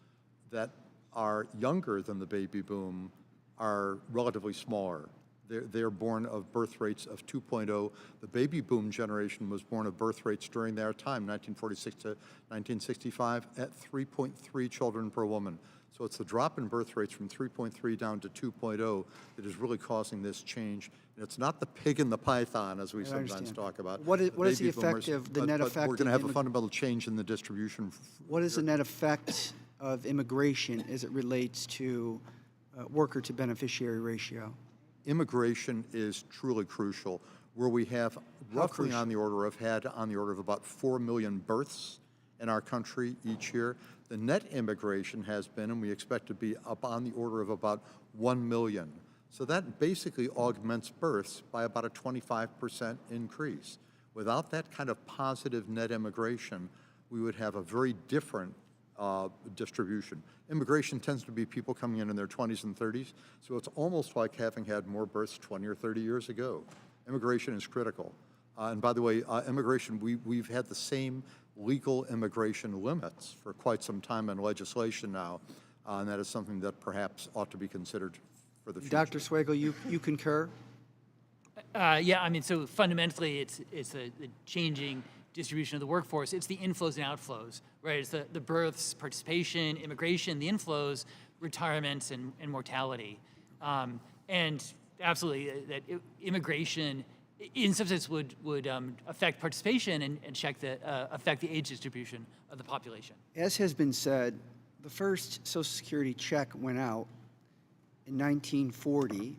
that are younger than the baby boom are relatively smaller. They're born of birth rates of 2.0. The baby boom generation was born of birth rates during their time, 1946 to 1965, at 3.3 children per woman. So it's the drop in birth rates from 3.3 down to 2.0 that is really causing this change. And it's not the pig and the python, as we sometimes talk about. What is the effect of the net effect? We're going to have a fundamental change in the distribution. What is the net effect of immigration as it relates to worker to beneficiary ratio? Immigration is truly crucial, where we have roughly on the order of about 4 million births in our country each year. The net immigration has been, and we expect to be up on the order of about 1 million. So that basically augments births by about a 25% increase. Without that kind of positive net immigration, we would have a very different distribution. Immigration tends to be people coming in their 20s and 30s, so it's almost like having had more births 20 or 30 years ago. Immigration is critical. And by the way, immigration, we've had the same legal immigration limits for quite some time in legislation now, and that is something that perhaps ought to be considered for the future. Dr. Swagel, you concur? Yeah, I mean, so fundamentally, it's the changing distribution of the workforce. It's the inflows and outflows, right? It's the births, participation, immigration, the inflows, retirements, and mortality. And absolutely, that immigration, in some sense, would affect participation and affect the age distribution of the population. As has been said, the first Social Security check went out in 1940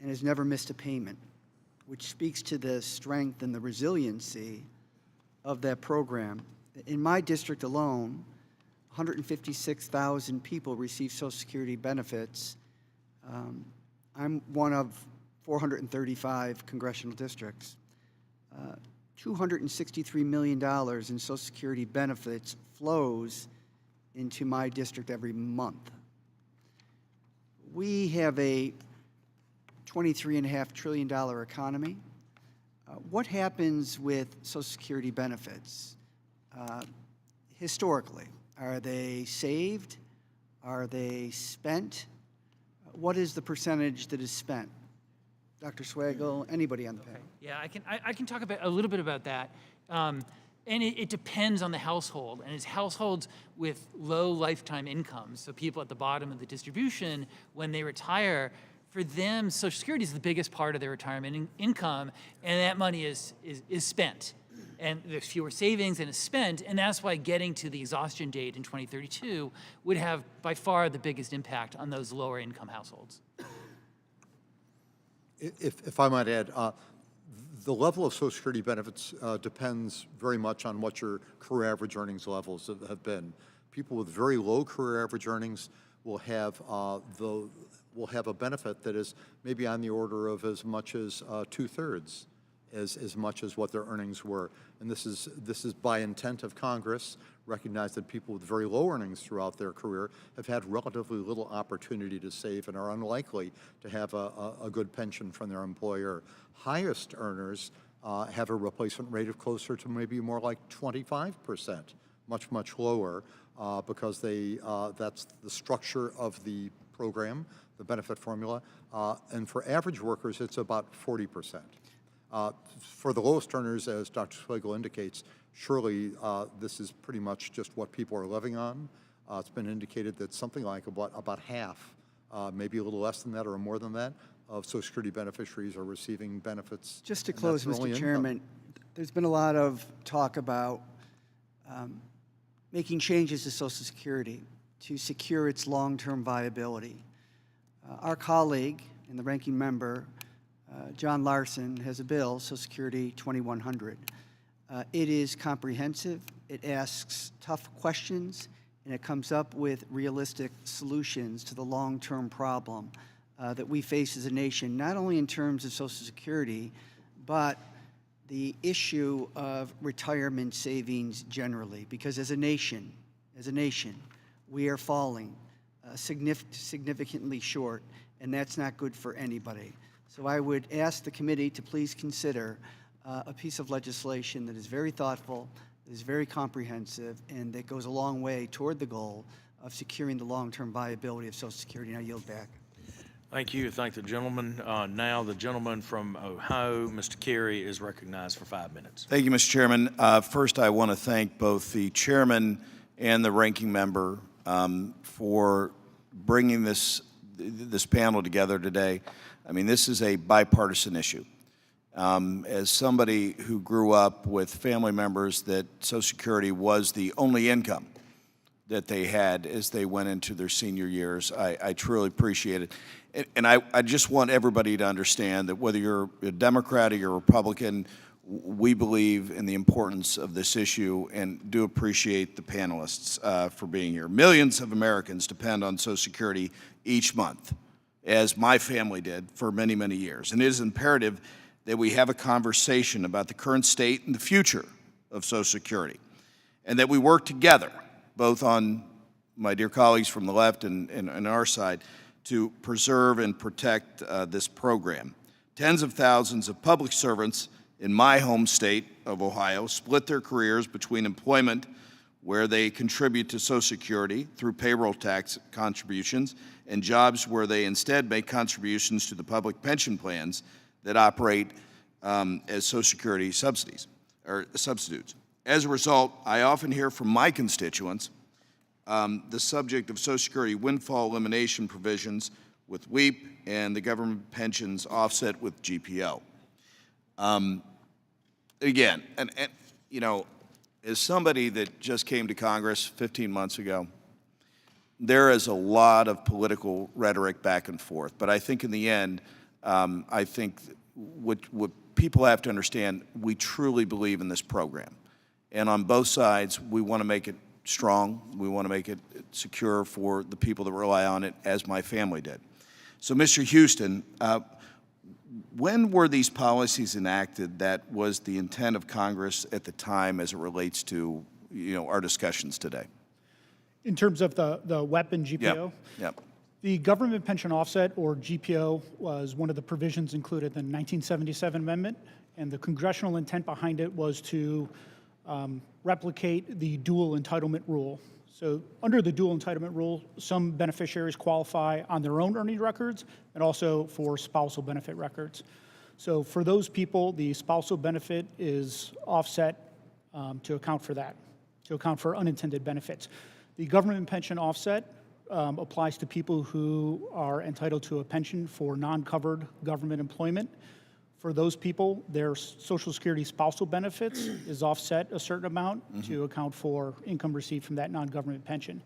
and has never missed a payment, which speaks to the strength and the resiliency of that program. In my district alone, 156,000 people receive Social Security benefits. I'm one of 435 congressional districts. $263 million in Social Security benefits flows into my district every month. We have a $23.5 trillion economy. What happens with Social Security benefits historically? Are they saved? Are they spent? What is the percentage that is spent? Dr. Swagel, anybody on the panel? Yeah, I can talk a little bit about that. And it depends on the household. And it's households with low lifetime incomes, so people at the bottom of the distribution, when they retire, for them, Social Security is the biggest part of their retirement income, and that money is spent. And there's fewer savings and it's spent, and that's why getting to the exhaustion date in 2032 would have by far the biggest impact on those lower income households. If I might add, the level of Social Security benefits depends very much on what your career average earnings levels have been. People with very low career average earnings will have a benefit that is maybe on the order of as much as 2/3 as much as what their earnings were. And this is by intent of Congress, recognize that people with very low earnings throughout their career have had relatively little opportunity to save and are unlikely to have a good pension from their employer. Highest earners have a replacement rate of closer to maybe more like 25%, much, much lower, because that's the structure of the program, the benefit formula. And for average workers, it's about 40%. For the lowest earners, as Dr. Swagel indicates, surely this is pretty much just what people are living on. It's been indicated that something like about half, maybe a little less than that or more than that, of Social Security beneficiaries are receiving benefits. Just to and close, that's their only Mr. income. Chairman, there's been a lot of talk about making changes to Social Security to secure its long-term viability. Our colleague and the ranking member, John Larson, has a bill, Social Security 2100. It is comprehensive, it asks tough questions, and it comes up with realistic solutions to the long-term problem that we face as a nation, not only in terms of Social Security, but the issue of retirement savings generally. Because as a nation, we are falling significantly short, and that's not good for anybody. So I would ask the committee to please consider a piece of legislation that is very thoughtful, that is very comprehensive, and that goes a long way toward the goal of securing the long-term viability of Social Security. And I yield back. Thank you. Thank the gentleman. Now the gentleman from Ohio, Mr. Carey, is recognized for 5 minutes. Thank you, Mr. Chairman. First, I want to thank both the chairman and the ranking member for bringing this panel together today. I mean, this is a bipartisan issue. As somebody who grew up with family members that Social Security was the only income that they had as they went into their senior years, I truly appreciate it. And I just want everybody to understand that whether you're a Democrat or you're a Republican, we believe in the importance of this issue and do appreciate the panelists for being here. Millions of Americans depend on Social Security each month, as my family did for many, many years. And it is imperative that we have a conversation about the current state and the future of Social Security, and that we work together, both on my dear colleagues from the left and our side, to preserve and protect this program. Tens of thousands of public servants in my home state of Ohio split their careers between employment, where they contribute to Social Security through payroll tax contributions, and jobs where they instead make contributions to the public pension plans that operate as Social Security subsidies or substitutes. As a result, I often hear from my constituents the subject of Social Security windfall elimination provisions with WEAP and the government pensions offset with GPO. Again, and you know, as somebody that just came to Congress 15 months ago, there is a lot of political rhetoric back and forth. But I think in the end, I think what people have to understand, we truly believe in this program. And on both sides, we want to make it strong. We want to make it secure for the people that rely on it, as my family did. So, Mr. Houston, when were these policies enacted? That was the intent of Congress at the time as it relates to, you know, our discussions today. In terms of the WEP and GPO? Yep. The government pension offset, or GPO, was one of the provisions included in the 1977 amendment, and the congressional intent behind it was to replicate the dual entitlement rule. So under the dual entitlement rule, some beneficiaries qualify on their own earning records and also for spousal benefit records. So for those people, the spousal benefit is offset to account for that, to account for unintended benefits. The government pension offset applies to people who are entitled to a pension for non-covered government employment. For those people, their Social Security spousal benefits is offset a certain amount to account for income received from that non-government pension.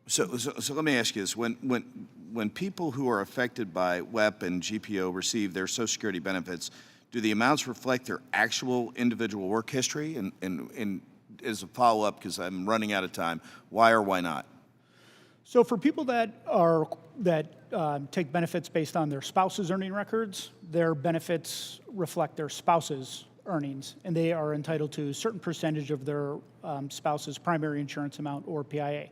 So let me ask you this: when people who are affected by WEP and GPO receive their Social Security benefits, do the amounts reflect their actual individual work history? And as a follow-up, because I'm running out of time, why or why not? So for people that take benefits based on their spouse's earning records, their benefits reflect their spouse's earnings, and they are entitled to a certain percentage of their spouse's primary insurance amount, or PIA.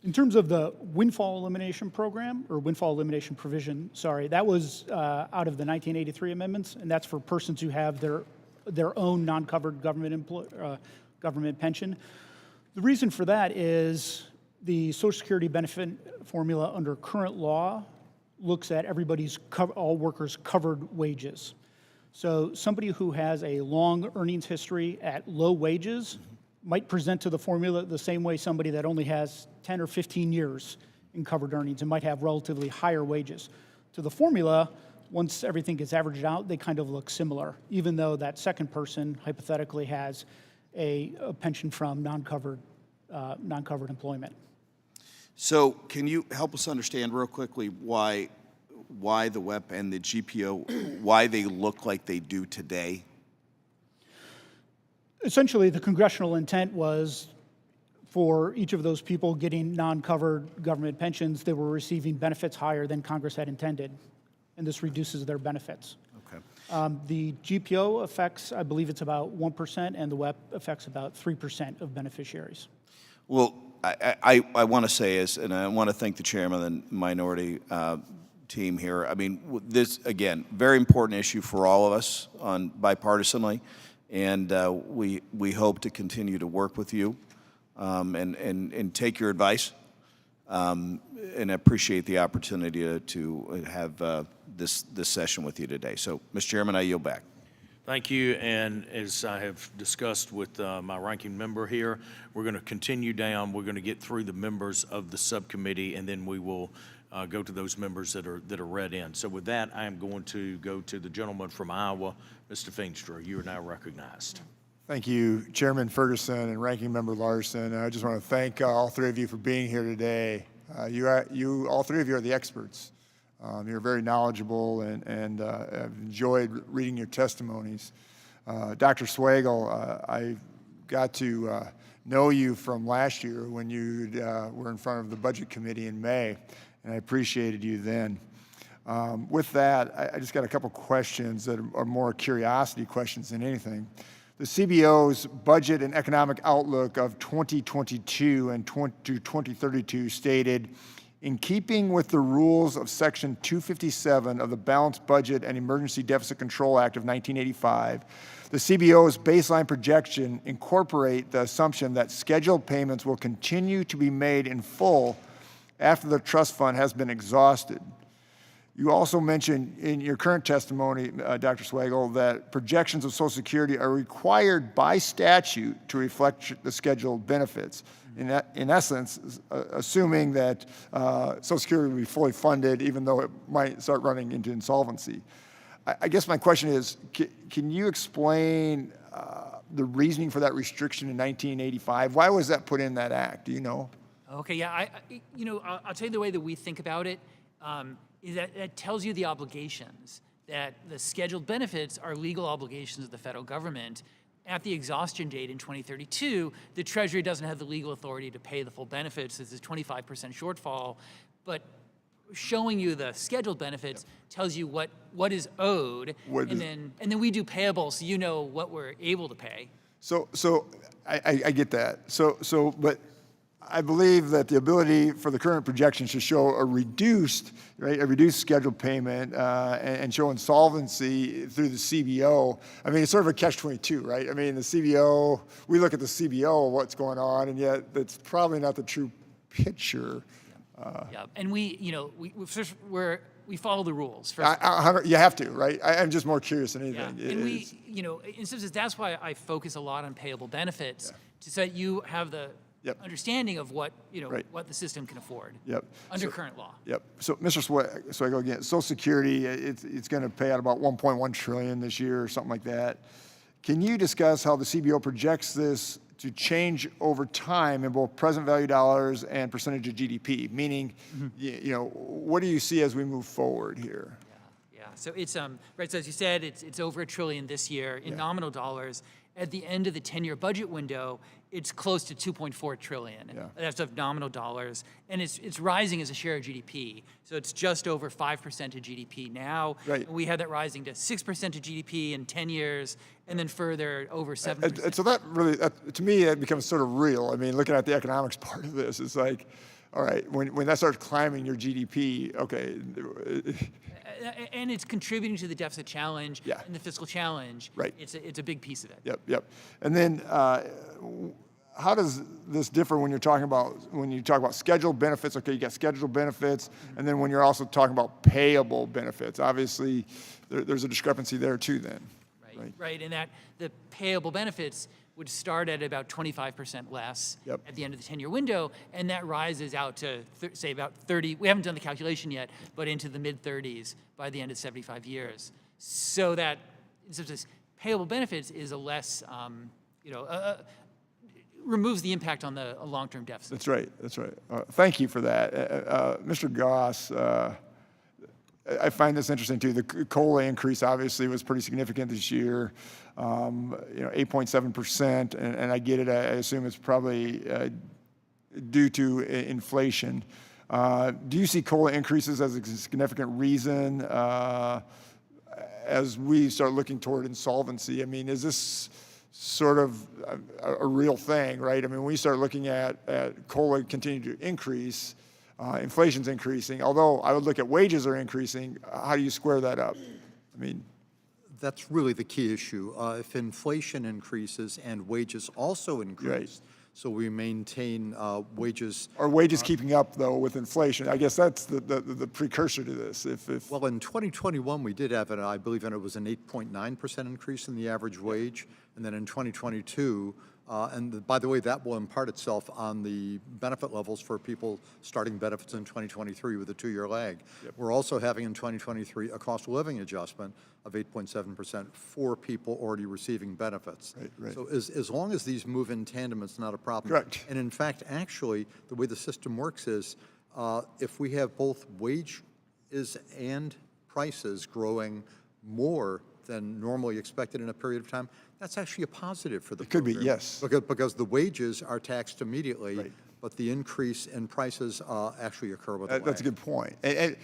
In terms of the windfall elimination program, or windfall elimination provision, sorry, that was out of the 1983 amendments, and that's for persons who have their own non-covered government pension. The reason for that is the Social Security benefit formula under current law looks at all workers' covered wages. So somebody who has a long earnings history at low wages might present to the formula the same way somebody that only has 10 or 15 years in covered earnings and might have relatively higher wages. To the formula, once everything gets averaged out, they kind of look similar, even though that second person hypothetically has a pension from non-covered employment. So can you help us understand real quickly why the WEP and the GPO, why they look like they do today? Essentially, the congressional intent was for each of those people getting non-covered government pensions, they were receiving benefits higher than Congress had intended, and this reduces their benefits. Okay. The GPO affects, I believe it's about 1%, and the WEP affects about 3% of beneficiaries. Well, I want to say is, and I want to thank the chairman and the minority team here. I mean, this, again, very important issue for all of us on bipartisanly, and we hope to continue to work with you and take your advice, and appreciate the opportunity to have this session with you today. So, Mr. Chairman, I yield back. Thank you, and as I have discussed with my ranking member here, we're going to continue down. We're going to get through the members of the subcommittee, and then we will go to those members that are read in. So with that, I am going to go to the gentleman from Iowa, Mr. Feenstra. You are now recognized. Thank you, Chairman Ferguson and Ranking Member Larson. I just want to thank all three of you for being here today. You all three of you are the experts You're very knowledgeable, and I've enjoyed reading your testimonies. Dr. Swagel, I got to know you from last year when you were in front of the Budget Committee in May, and I appreciated you then. With that, I just got a couple questions that are more curiosity questions than anything. The CBO's budget and economic outlook of 2022 and to 2032 stated, in keeping with the rules of Section 257 of the Balanced Budget and Emergency Deficit Control Act of 1985, the CBO's baseline projection incorporate the assumption that scheduled payments will continue to be made in full after the trust fund has been exhausted. You also mentioned in your current testimony, Dr. Swagel, that projections of Social Security are required by statute to reflect the scheduled benefits. In essence, assuming that Social Security will be fully funded, even though it might start running into insolvency. I guess my question is, can you explain the reasoning for that restriction in 1985? Why was that put in that act? Do you know? Okay, yeah, I'll tell you the way that we think about it. Is that it tells you the obligations, that the scheduled benefits are legal obligations of the federal government. At the exhaustion date in 2032, the Treasury doesn't have the legal authority to pay the full benefits. It's a 25% shortfall, but showing you the scheduled benefits tells you what is owed, and then we do payables, so you know what we're able to pay. So I get that. But I believe that the ability for the current projections to show a reduced scheduled payment and show insolvency through the CBO, I mean, it's sort of a catch-22, right? I mean, the CBO, we look at the CBO, what's going on, and yet that's probably not the true picture. Yeah, and we follow the ruls. You have to, right? I'm just more curious than anything. Yeah. And in some sense, that's why I focus a lot on payable benefits, so that you have the understanding of what what the system can afford under current law. So, Mr. Swagel, again, Social Security, it's going to pay out about $1.1 trillion this year or something like that. Can you discuss how the CBO projects this to change over time in both present value dollars and percentage of GDP? Meaning, what do you see as we move forward here? Yeah. So it's right. So as you said, it's over $1 trillion this year in nominal dollars. At the end of the 10-year budget window, it's close to $2.4 trillion. That's of nominal dollars, and it's rising as a share of GDP. So it's just over 5% of GDP now. Right. We had that rising to 6% of GDP in 10 years, and then further over 7%. And so that really, to me, it becomes sort of real. I mean, looking at the economics part of this, it's like, all right, when that starts climbing your GDP, okay. And it's contributing to the deficit challenge Yeah. and the fiscal challenge. Right. It's a big piece of it. Yep. And then, how does this differ when you talk about scheduled benefits? Okay, you got scheduled benefits, and then when you're also talking about payable benefits, obviously there's a discrepancy there too. Then. Right. And that the payable benefits would start at about 25% less at the end of the 10-year window, and that rises out to, say, about 30. We haven't done the calculation yet, but into the mid-30s by the end of 75 years. So that, in some sense, payable benefits is a less, removes the impact on the long-term deficit. That's right. Thank you for that. Mr. Goss, I find this interesting too. The COLA increase obviously was pretty significant this year, 8.7%, and I get it. I assume it's probably due to inflation. Do you see COLA increases as a significant reason as we start looking toward insolvency? I mean, is this sort of a real thing, right? I mean, when we start looking at COLA continue to increase, inflation's increasing, although I would look at wages are increasing. How do you square that up? I mean, that's really the key issue. If inflation increases and wages also increase, so we maintain wages. Are wages keeping up though with inflation? I guess that's the precursor to this. Well, in 2021 we did have I believe it was an 8.9% increase in the average wage, and then in 2022. And by the way, that will impart itself on the benefit levels for people starting benefits in 2023 with a 2-year lag. We're also having in 2023 a cost of living adjustment of 8.7% for people already receiving benefits. So as long as these move in tandem, it's not a problem. Correct. And in fact, actually, the way the system works is if we have both wage and prices growing more than normally expected in a period of time, that's actually a positive for the It could be, program. yes. Because the wages are taxed immediately, Right. but the increase in prices actually occur with a lag. That's a good point. And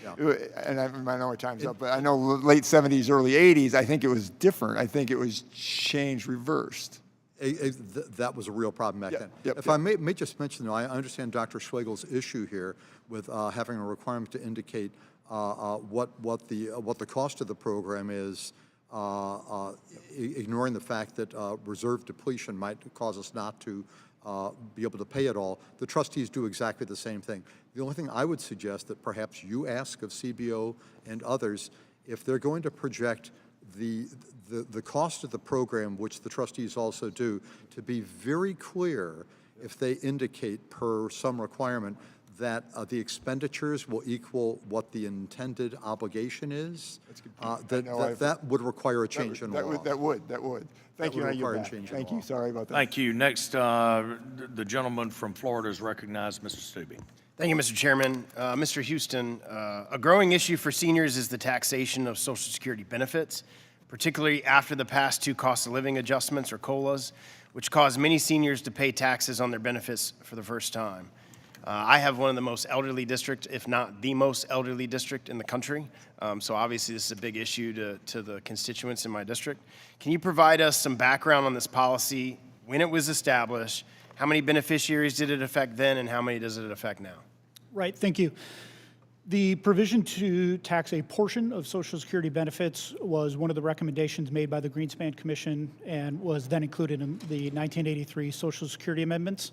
I know my time's up, but I it- know late 70s, early 80s, I think it was different. I think it was changed, reversed. That was a real problem back Yep, then. yep, If yep. I may just mention, though, I understand Dr. Schwegel's issue here with having a requirement to indicate what the cost of the program is, ignoring the fact that reserve depletion might cause us not to be able to pay it all. The trustees do exactly the same thing. The only thing I would suggest that perhaps you ask of CBO and others, if they're going to project the cost of the program, which the trustees also do, to be very clear if they indicate per some requirement that the expenditures will equal what the intended obligation is. That's a good point. That would require a change in law. That would. Thank you. would I yield require a back. change in Thank law. you. Sorry about that. Thank you. Next, the gentleman from Florida is recognized, Mr. Stubbe. Thank you, Mr. Chairman. Mr. Houston, a growing issue for seniors is the taxation of Social Security benefits, particularly after the past two cost of living adjustments, or COLAs, which caused many seniors to pay taxes on their benefits for the first time. I have one of the most elderly districts, if not the most elderly district in the country. So obviously this is a big issue to the constituents in my district. Can you provide us some background on this policy, when it was established, how many beneficiaries did it affect then, and how many does it affect now? Right, thank you. The provision to tax a portion of Social Security benefits was one of the recommendations made by the Greenspan Commission and was then included in the 1983 Social Security amendments.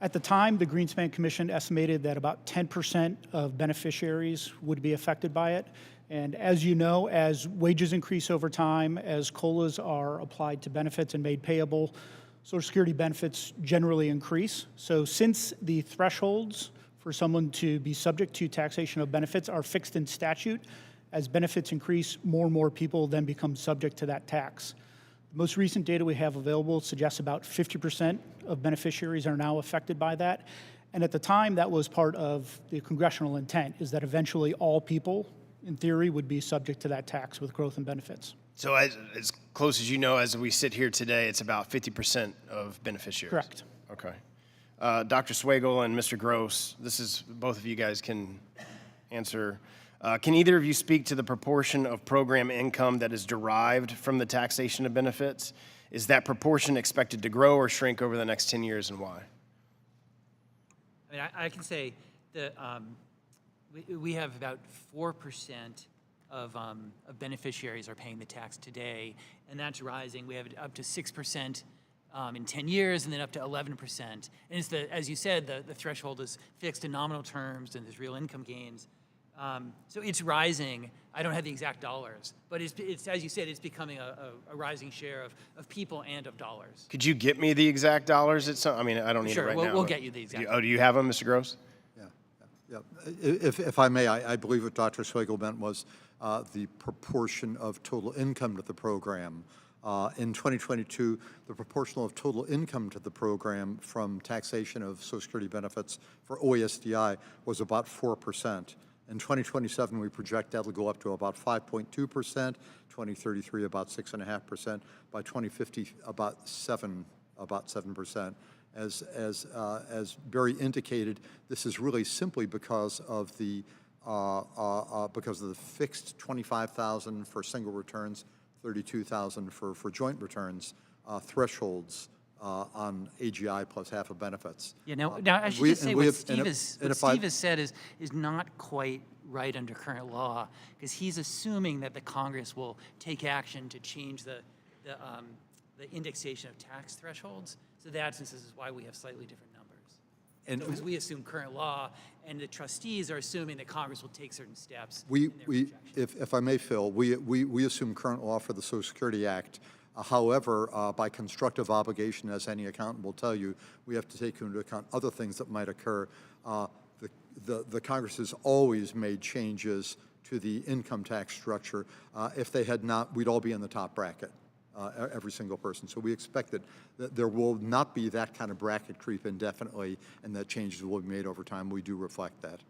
At the time, the Greenspan Commission estimated that about 10% of beneficiaries would be affected by it. And as you know, as wages increase over time, as COLAs are applied to benefits and made payable, Social Security benefits generally increase. So since the thresholds for someone to be subject to taxation of benefits are fixed in statute, as benefits increase, more and more people then become subject to that tax. The most recent data we have available suggests about 50% of beneficiaries are now affected by that. And at the time, that was part of the congressional intent, is that eventually all people, in theory, would be subject to that tax with growth in benefits. So as close as you know, as we sit here today, it's about 50% of beneficiaries? Correct. Okay. Dr. Swagel and Mr. Gross, this is, both of you guys can answer. Can either of you speak to the proportion of program income that is derived from the taxation of benefits? Is that proportion expected to grow or shrink over the next 10 years, and why? I mean, I can say that we have about 4% of beneficiaries are paying the tax today, and that's rising. We have it up to 6% in 10 years, and then up to 11%. And it's as you said, the threshold is fixed in nominal terms, and there's real income gains. So it's rising. I don't have the exact dollars, but it's as you said, it's becoming a rising share of people and of dollars. Could you get me the exact dollars? I mean, I don't need Sure, it right we'll- now. we'll but- get you the exact Oh, do you have them, Mr. Gross? Yeah. If I may, I believe what Dr. Swagel meant was the proportion of total income to the program. In 2022, the proportional of total income to the program from taxation of Social Security benefits for OASDI was about 4%. In 2027, we project that will go up to about 5.2%, 2033 about 6.5%, by 2050 about 7%. As Barry indicated, this is really simply because of the fixed $25,000 for single returns, $32,000 for joint returns thresholds on AGI plus half of benefits. Yeah, now I should just say what Steve has said is not quite right under current law, because he's assuming that the Congress will take action to change the indexation of tax thresholds. So that, since this is why we have slightly different numbers. And because we assume current law, and the trustees are assuming that Congress will take certain steps. If I may, Phil, we assume current law for the Social Security Act. However, by constructive obligation, as any accountant will tell you, we have to take into account other things that might occur. The Congress has always made changes to the income tax structure. If they had not, we'd all be in the top bracket, every single person. So we expect that there will not be that kind of bracket creep indefinitely, and that changes will be made over time. We do reflect that.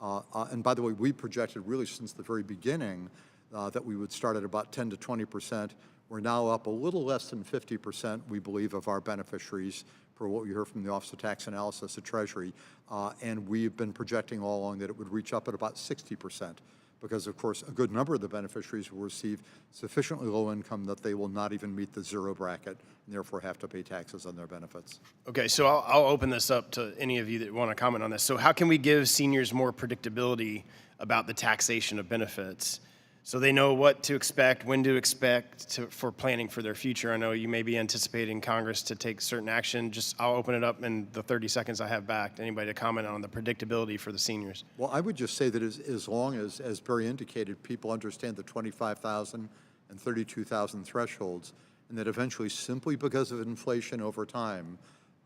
And by the way, we projected really since the very beginning that we would start at about 10 to 20%. We're now up a little less than 50%, we believe, of our beneficiaries, per what we heard from the Office of Tax Analysis at Treasury. And we've been projecting all along that it would reach up at about 60%, because, of course, a good number of the beneficiaries will receive sufficiently low income that they will not even meet the zero bracket and therefore have to pay taxes on their benefits. Okay, so I'll open this up to any of you that want to comment on this. So how can we give seniors more predictability about the taxation of benefits so they know what to expect, when to expect for planning for their future? I know you may be anticipating Congress to take certain action. I'll open it up in the 30 seconds I have back. Anybody to comment on the predictability for the seniors? Well, I would just say that as long as Barry indicated, people understand the 25,000 and 32,000 thresholds, and that eventually, simply because of inflation over time,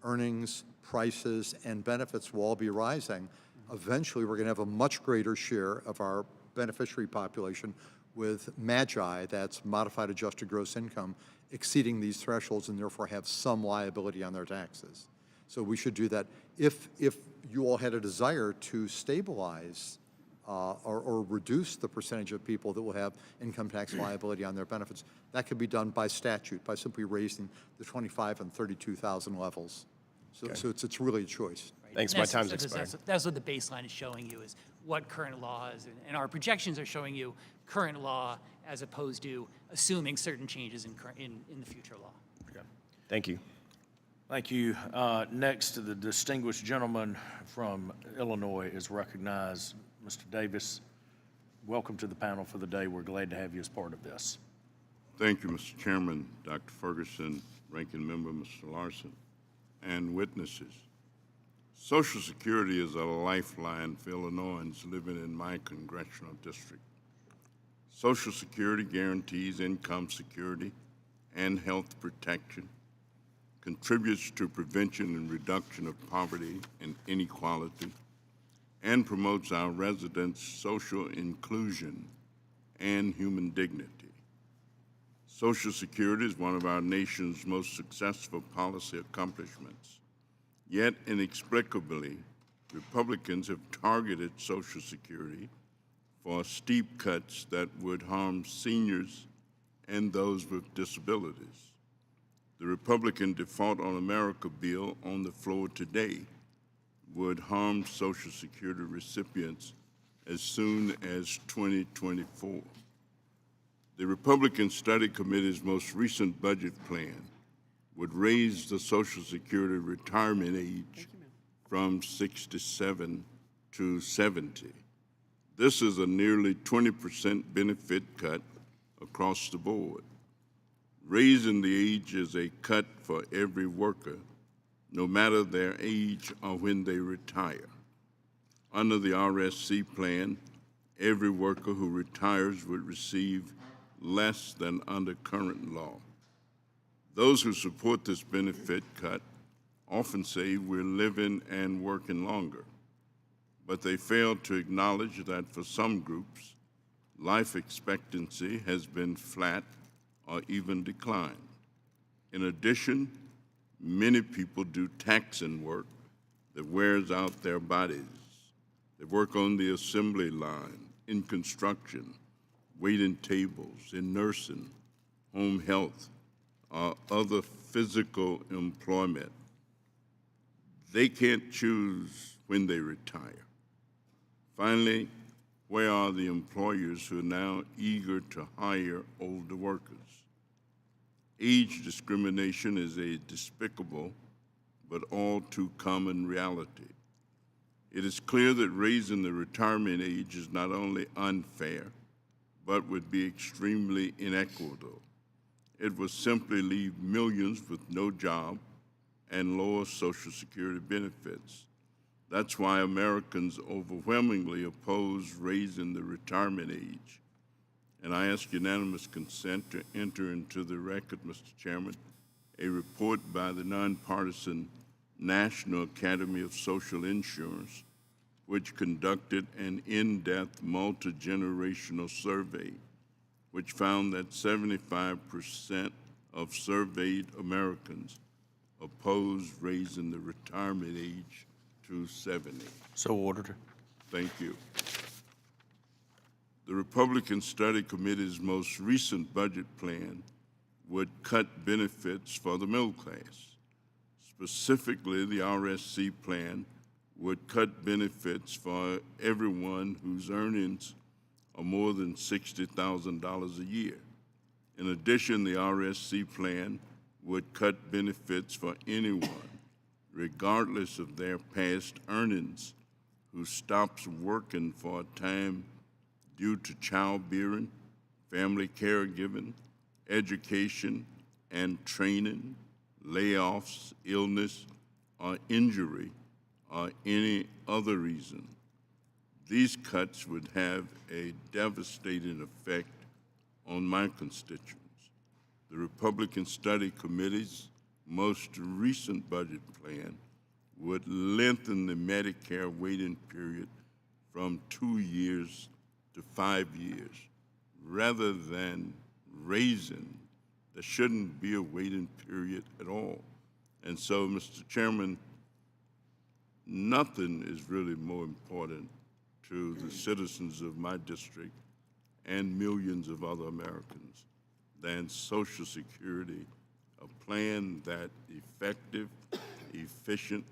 earnings, prices, and benefits will all be rising. Eventually, we're going to have a much greater share of our beneficiary population with MAGI, that's modified adjusted gross income, exceeding these thresholds and therefore have some liability on their taxes. So we should do that. If you all had a desire to stabilize or reduce the percentage of people that will have income tax liability on their benefits, that could be done by statute, by simply raising the 25 and 32,000 levels. So it's really a choice. Thanks, my time's expired. That's what the baseline is showing you, is what current law is, and our projections are showing you current law as opposed to assuming certain changes in the future law. Thank you. Thank you. Next, the distinguished gentleman from Illinois is recognized. Mr. Davis, welcome to the panel for the day. We're glad to have you as part of this. Thank you, Mr. Chairman, Dr. Ferguson, Ranking Member Mr. Larson, and witnesses. Social Security is a lifeline for Illinoisans living in my congressional district. Social Security guarantees income security and health protection, contributes to prevention and reduction of poverty and inequality, and promotes our residents' social inclusion and human dignity. Social Security is one of our nation's most successful policy accomplishments. Yet, inexplicably, Republicans have targeted Social Security for steep cuts that would harm seniors and those with disabilities. The Republican Default on America bill on the floor today would harm Social Security recipients as soon as 2024. The Republican Study Committee's most recent budget plan would raise the Social Security retirement age from 67 to 70. This is a nearly 20% benefit cut across the board. Raising the age is a cut for every worker, no matter their age or when they retire. Under the RSC plan, every worker who retires would receive less than under current law. Those who support this benefit cut often say we're living and working longer, but they fail to acknowledge that for some groups, life expectancy has been flat or even declined. In addition, many people do taxing work that wears out their bodies. They work on the assembly line, in construction, waiting tables, in nursing, home health, or other physical employment. They can't choose when they retire. Finally, where are the employers who are now eager to hire older workers? Age discrimination is a despicable but all too common reality. It is clear that raising the retirement age is not only unfair, but would be extremely inequitable. It would simply leave millions with no job and lower Social Security benefits. That's why Americans overwhelmingly oppose raising the retirement age. And I ask unanimous consent to enter into the record, Mr. Chairman, a report by the nonpartisan National Academy of Social Insurance, which conducted an in-depth multi-generational survey, which found that 75% of surveyed Americans oppose raising the retirement age to 70. So ordered. Thank you. The Republican Study Committee's most recent budget plan would cut benefits for the middle class. Specifically, the RSC plan would cut benefits for everyone whose earnings are more than $60,000 a year. In addition, the RSC plan would cut benefits for anyone, regardless of their past earnings, who stops working for a time due to childbearing, family caregiving, education and training, layoffs, illness, or injury, or any other reason. These cuts would have a devastating effect on my constituents. The Republican Study Committee's most recent budget plan would lengthen the Medicare waiting period from 2 years to 5 years. Rather than raising, there shouldn't be a waiting period at all. And so, Mr. Chairman, nothing is really more important to the citizens of my district and millions of other Americans than Social Security, a plan that effective, efficient,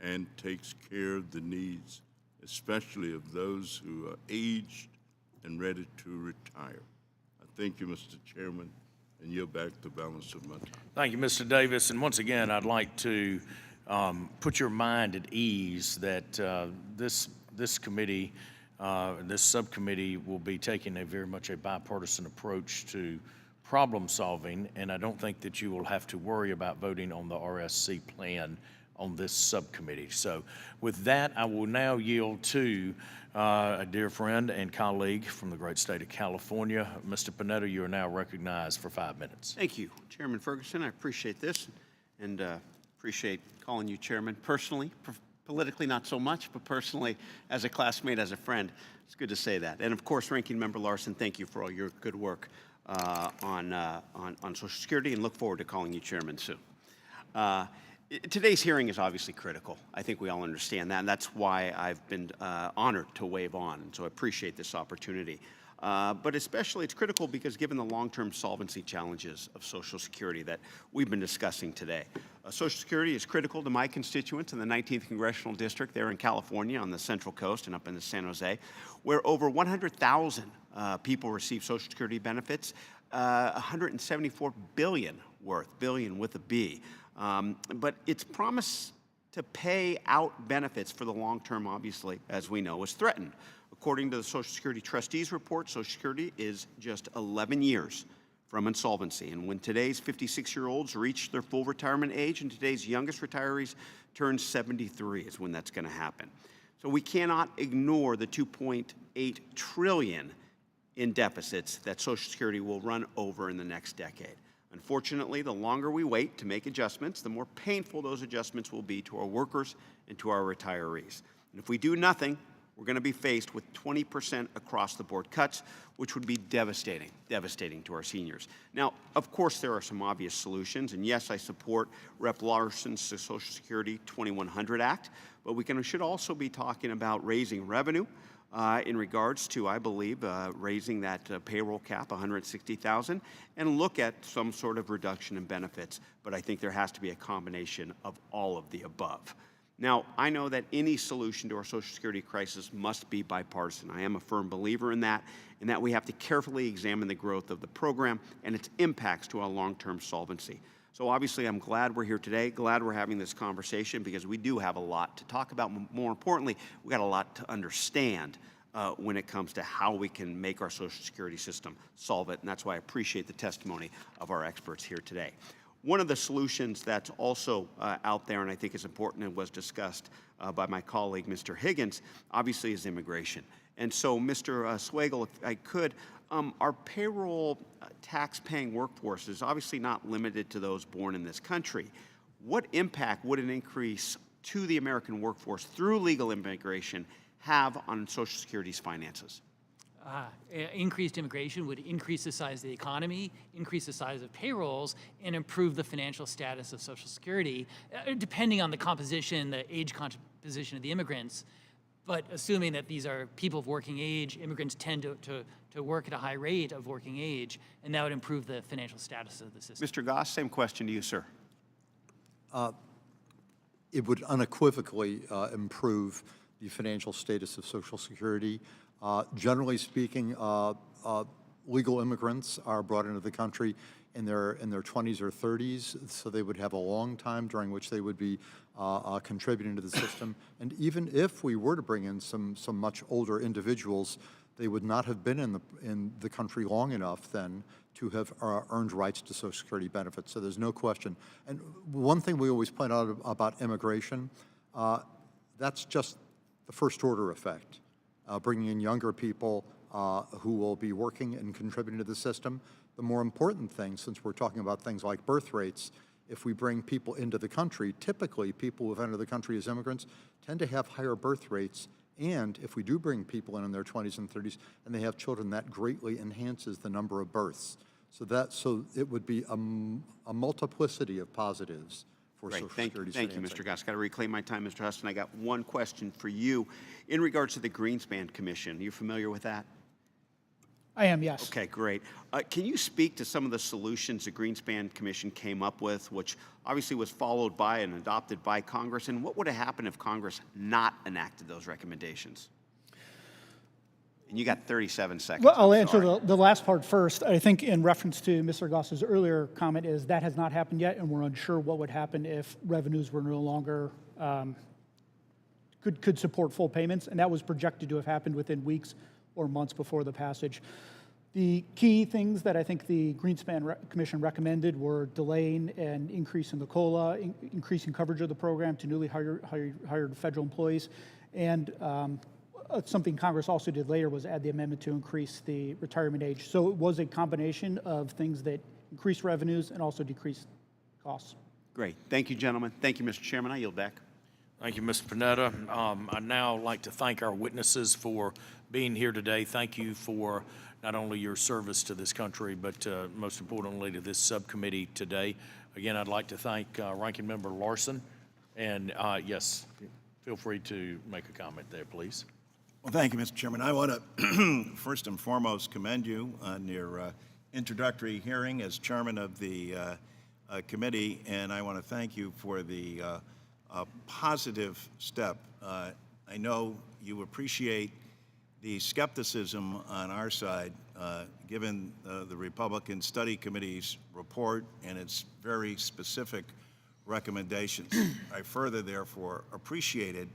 and takes care of the needs, especially of those who are aged and ready to retire. I thank you, Mr. Chairman, and yield back the balance of my time. Thank you, Mr. Davis. And once again, I'd like to put your mind at ease that this committee, this subcommittee will be taking a very much a bipartisan approach to problem solving, and I don't think that you will have to worry about voting on the RSC plan on this subcommittee. So with that, I will now yield to a dear friend and colleague from the great state of California. Mr. Panetta, you are now recognized for 5 minutes. Thank you, Chairman Ferguson. I appreciate this and appreciate calling you chairman personally. Politically, not so much, but personally, as a classmate, as a friend, it's good to say that. And of course, Ranking Member Larson, thank you for all your good work on Social Security, and look forward to calling you chairman soon. Today's hearing is obviously critical. I think we all understand that, and that's why I've been honored to wave on, and so I appreciate this opportunity. But especially it's critical because given the long-term solvency challenges of Social Security that we've been discussing today. Social Security is critical to my constituents in the 19th Congressional District there in California on the Central Coast and up in the San Jose, where over 100,000 people receive Social Security benefits, 174 billion worth, billion with a B. But its promise to pay out benefits for the long term, obviously, as we know, is threatened. According to the Social Security Trustees Report, Social Security is just 11 years from insolvency. And when today's 56-year-olds reach their full retirement age and today's youngest retirees turn 73 is when that's going to happen. So we cannot ignore the $2.8 trillion in deficits that Social Security will run over in the next decade. Unfortunately, the longer we wait to make adjustments, the more painful those adjustments will be to our workers and to our retirees. And if we do nothing, we're going to be faced with 20% across-the-board cuts, which would be devastating to our seniors. Now, of course, there are some obvious solutions, and yes, I support Rep. Larson's Social Security 2100 Act, but we should also be talking about raising revenue in regards to, I believe, raising that payroll cap, $160,000, and look at some sort of reduction in benefits. But I think there has to be a combination of all of the above. Now, I know that any solution to our Social Security crisis must be bipartisan. I am a firm believer in that, and that we have to carefully examine the growth of the program and its impacts to our long-term solvency. So obviously, I'm glad we're here today, glad we're having this conversation, because we do have a lot to talk about. More importantly, we got a lot to understand when it comes to how we can make our Social Security system solve it, and that's why I appreciate the testimony of our experts here today. One of the solutions that's also out there, and I think is important and was discussed by my colleague, Mr. Higgins, obviously is immigration. And so, Mr. Swagel, if I could, our payroll tax-paying workforce is obviously not limited to those born in this country. What impact would an increase to the American workforce through legal immigration have on Social Security's finances? Increased immigration would increase the size of the economy, increase the size of payrolls, and improve the financial status of Social Security, depending on the composition, the age composition of the immigrants. But assuming that these are people of working age, immigrants tend to work at a high rate of working age, and that would improve the financial status of the system. Mr. Goss, same question to you, sir. It would unequivocally improve the financial status of Social Security. Generally speaking, legal immigrants are brought into the country in their 20s or 30s, so they would have a long time during which they would be contributing to the system. And even if we were to bring in some much older individuals, they would not have been in the country long enough then to have earned rights to Social Security benefits. So there's no question. And one thing we always point out about immigration, that's just the first order effect. Bringing in younger people who will be working and contributing to the system. The more important thing, since we're talking about things like birth rates, if we bring people into the country, typically people who have entered the country as immigrants tend to have higher birth rates. And if we do bring people in their 20s and 30s and they have children, that greatly enhances the number of births. So it would be a multiplicity of positives for Social Security. Thank you, Mr. Goss. Got to reclaim my time, Mr. Huston. I got one question for you in regards to the Greenspan Commission. Are you familiar with that? I am, yes. Okay, great. Can you speak to some of the solutions the Greenspan Commission came up with, which obviously was followed by and adopted by Congress, and what would have happened if Congress not enacted those recommendations? And you got 37 seconds. Well, I'll answer the last part first. I think in reference to Mr. Goss's earlier comment is that has not happened yet, and we're unsure what would happen if revenues were no longer could support full payments, and that was projected to have happened within weeks or months before the passage. The key things that I think the Greenspan Commission recommended were delaying an increase in the COLA, increasing coverage of the program to newly hired federal employees, and something Congress also did later was add the amendment to increase the retirement age. So it was a combination of things that increased revenues and also decreased costs. Great. Thank you, gentlemen. Thank you, Mr. Chairman. I yield back. Thank you, Mr. Panetta. I'd now like to thank our witnesses for being here today. Thank you for not only your service to this country, but most importantly to this subcommittee today. Again, I'd like to thank Ranking Member Larson. And yes, feel free to make a comment there, please. Well, thank you, Mr. Chairman. I want to first and foremost commend you on your introductory hearing as chairman of the committee, and I want to thank you for the positive step. I know you appreciate the skepticism on our side, given the Republican Study Committee's report and its very specific recommendations. I further, therefore, appreciated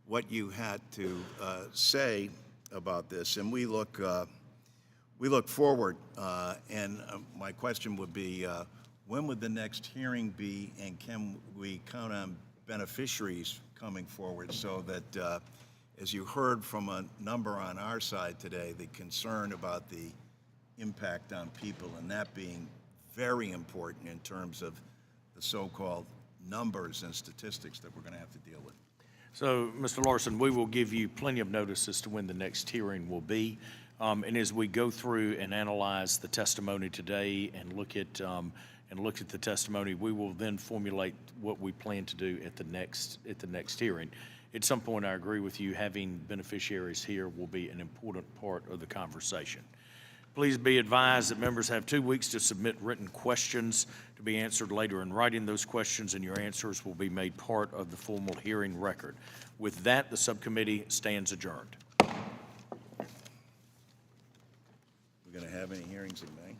what you had to say about this, and we look forward. And my question would be, when would the next hearing be, and can we count on beneficiaries coming forward so that, as you heard from a number on our side today, the concern about the impact on people, and that being very important in terms of the so-called numbers and statistics that we're going to have to deal with. So, Mr. Larson, we will give you plenty of notice as to when the next hearing will be. And as we go through and analyze the testimony today and look at the testimony, we will then formulate what we plan to do at the next hearing. At some point, I agree with you, having beneficiaries here will be an important part of the conversation. Please be advised that members have 2 weeks to submit written questions to be answered later in writing. Those questions and your answers will be made part of the formal hearing record. With that, the subcommittee stands adjourned. We're going to have any hearings in May?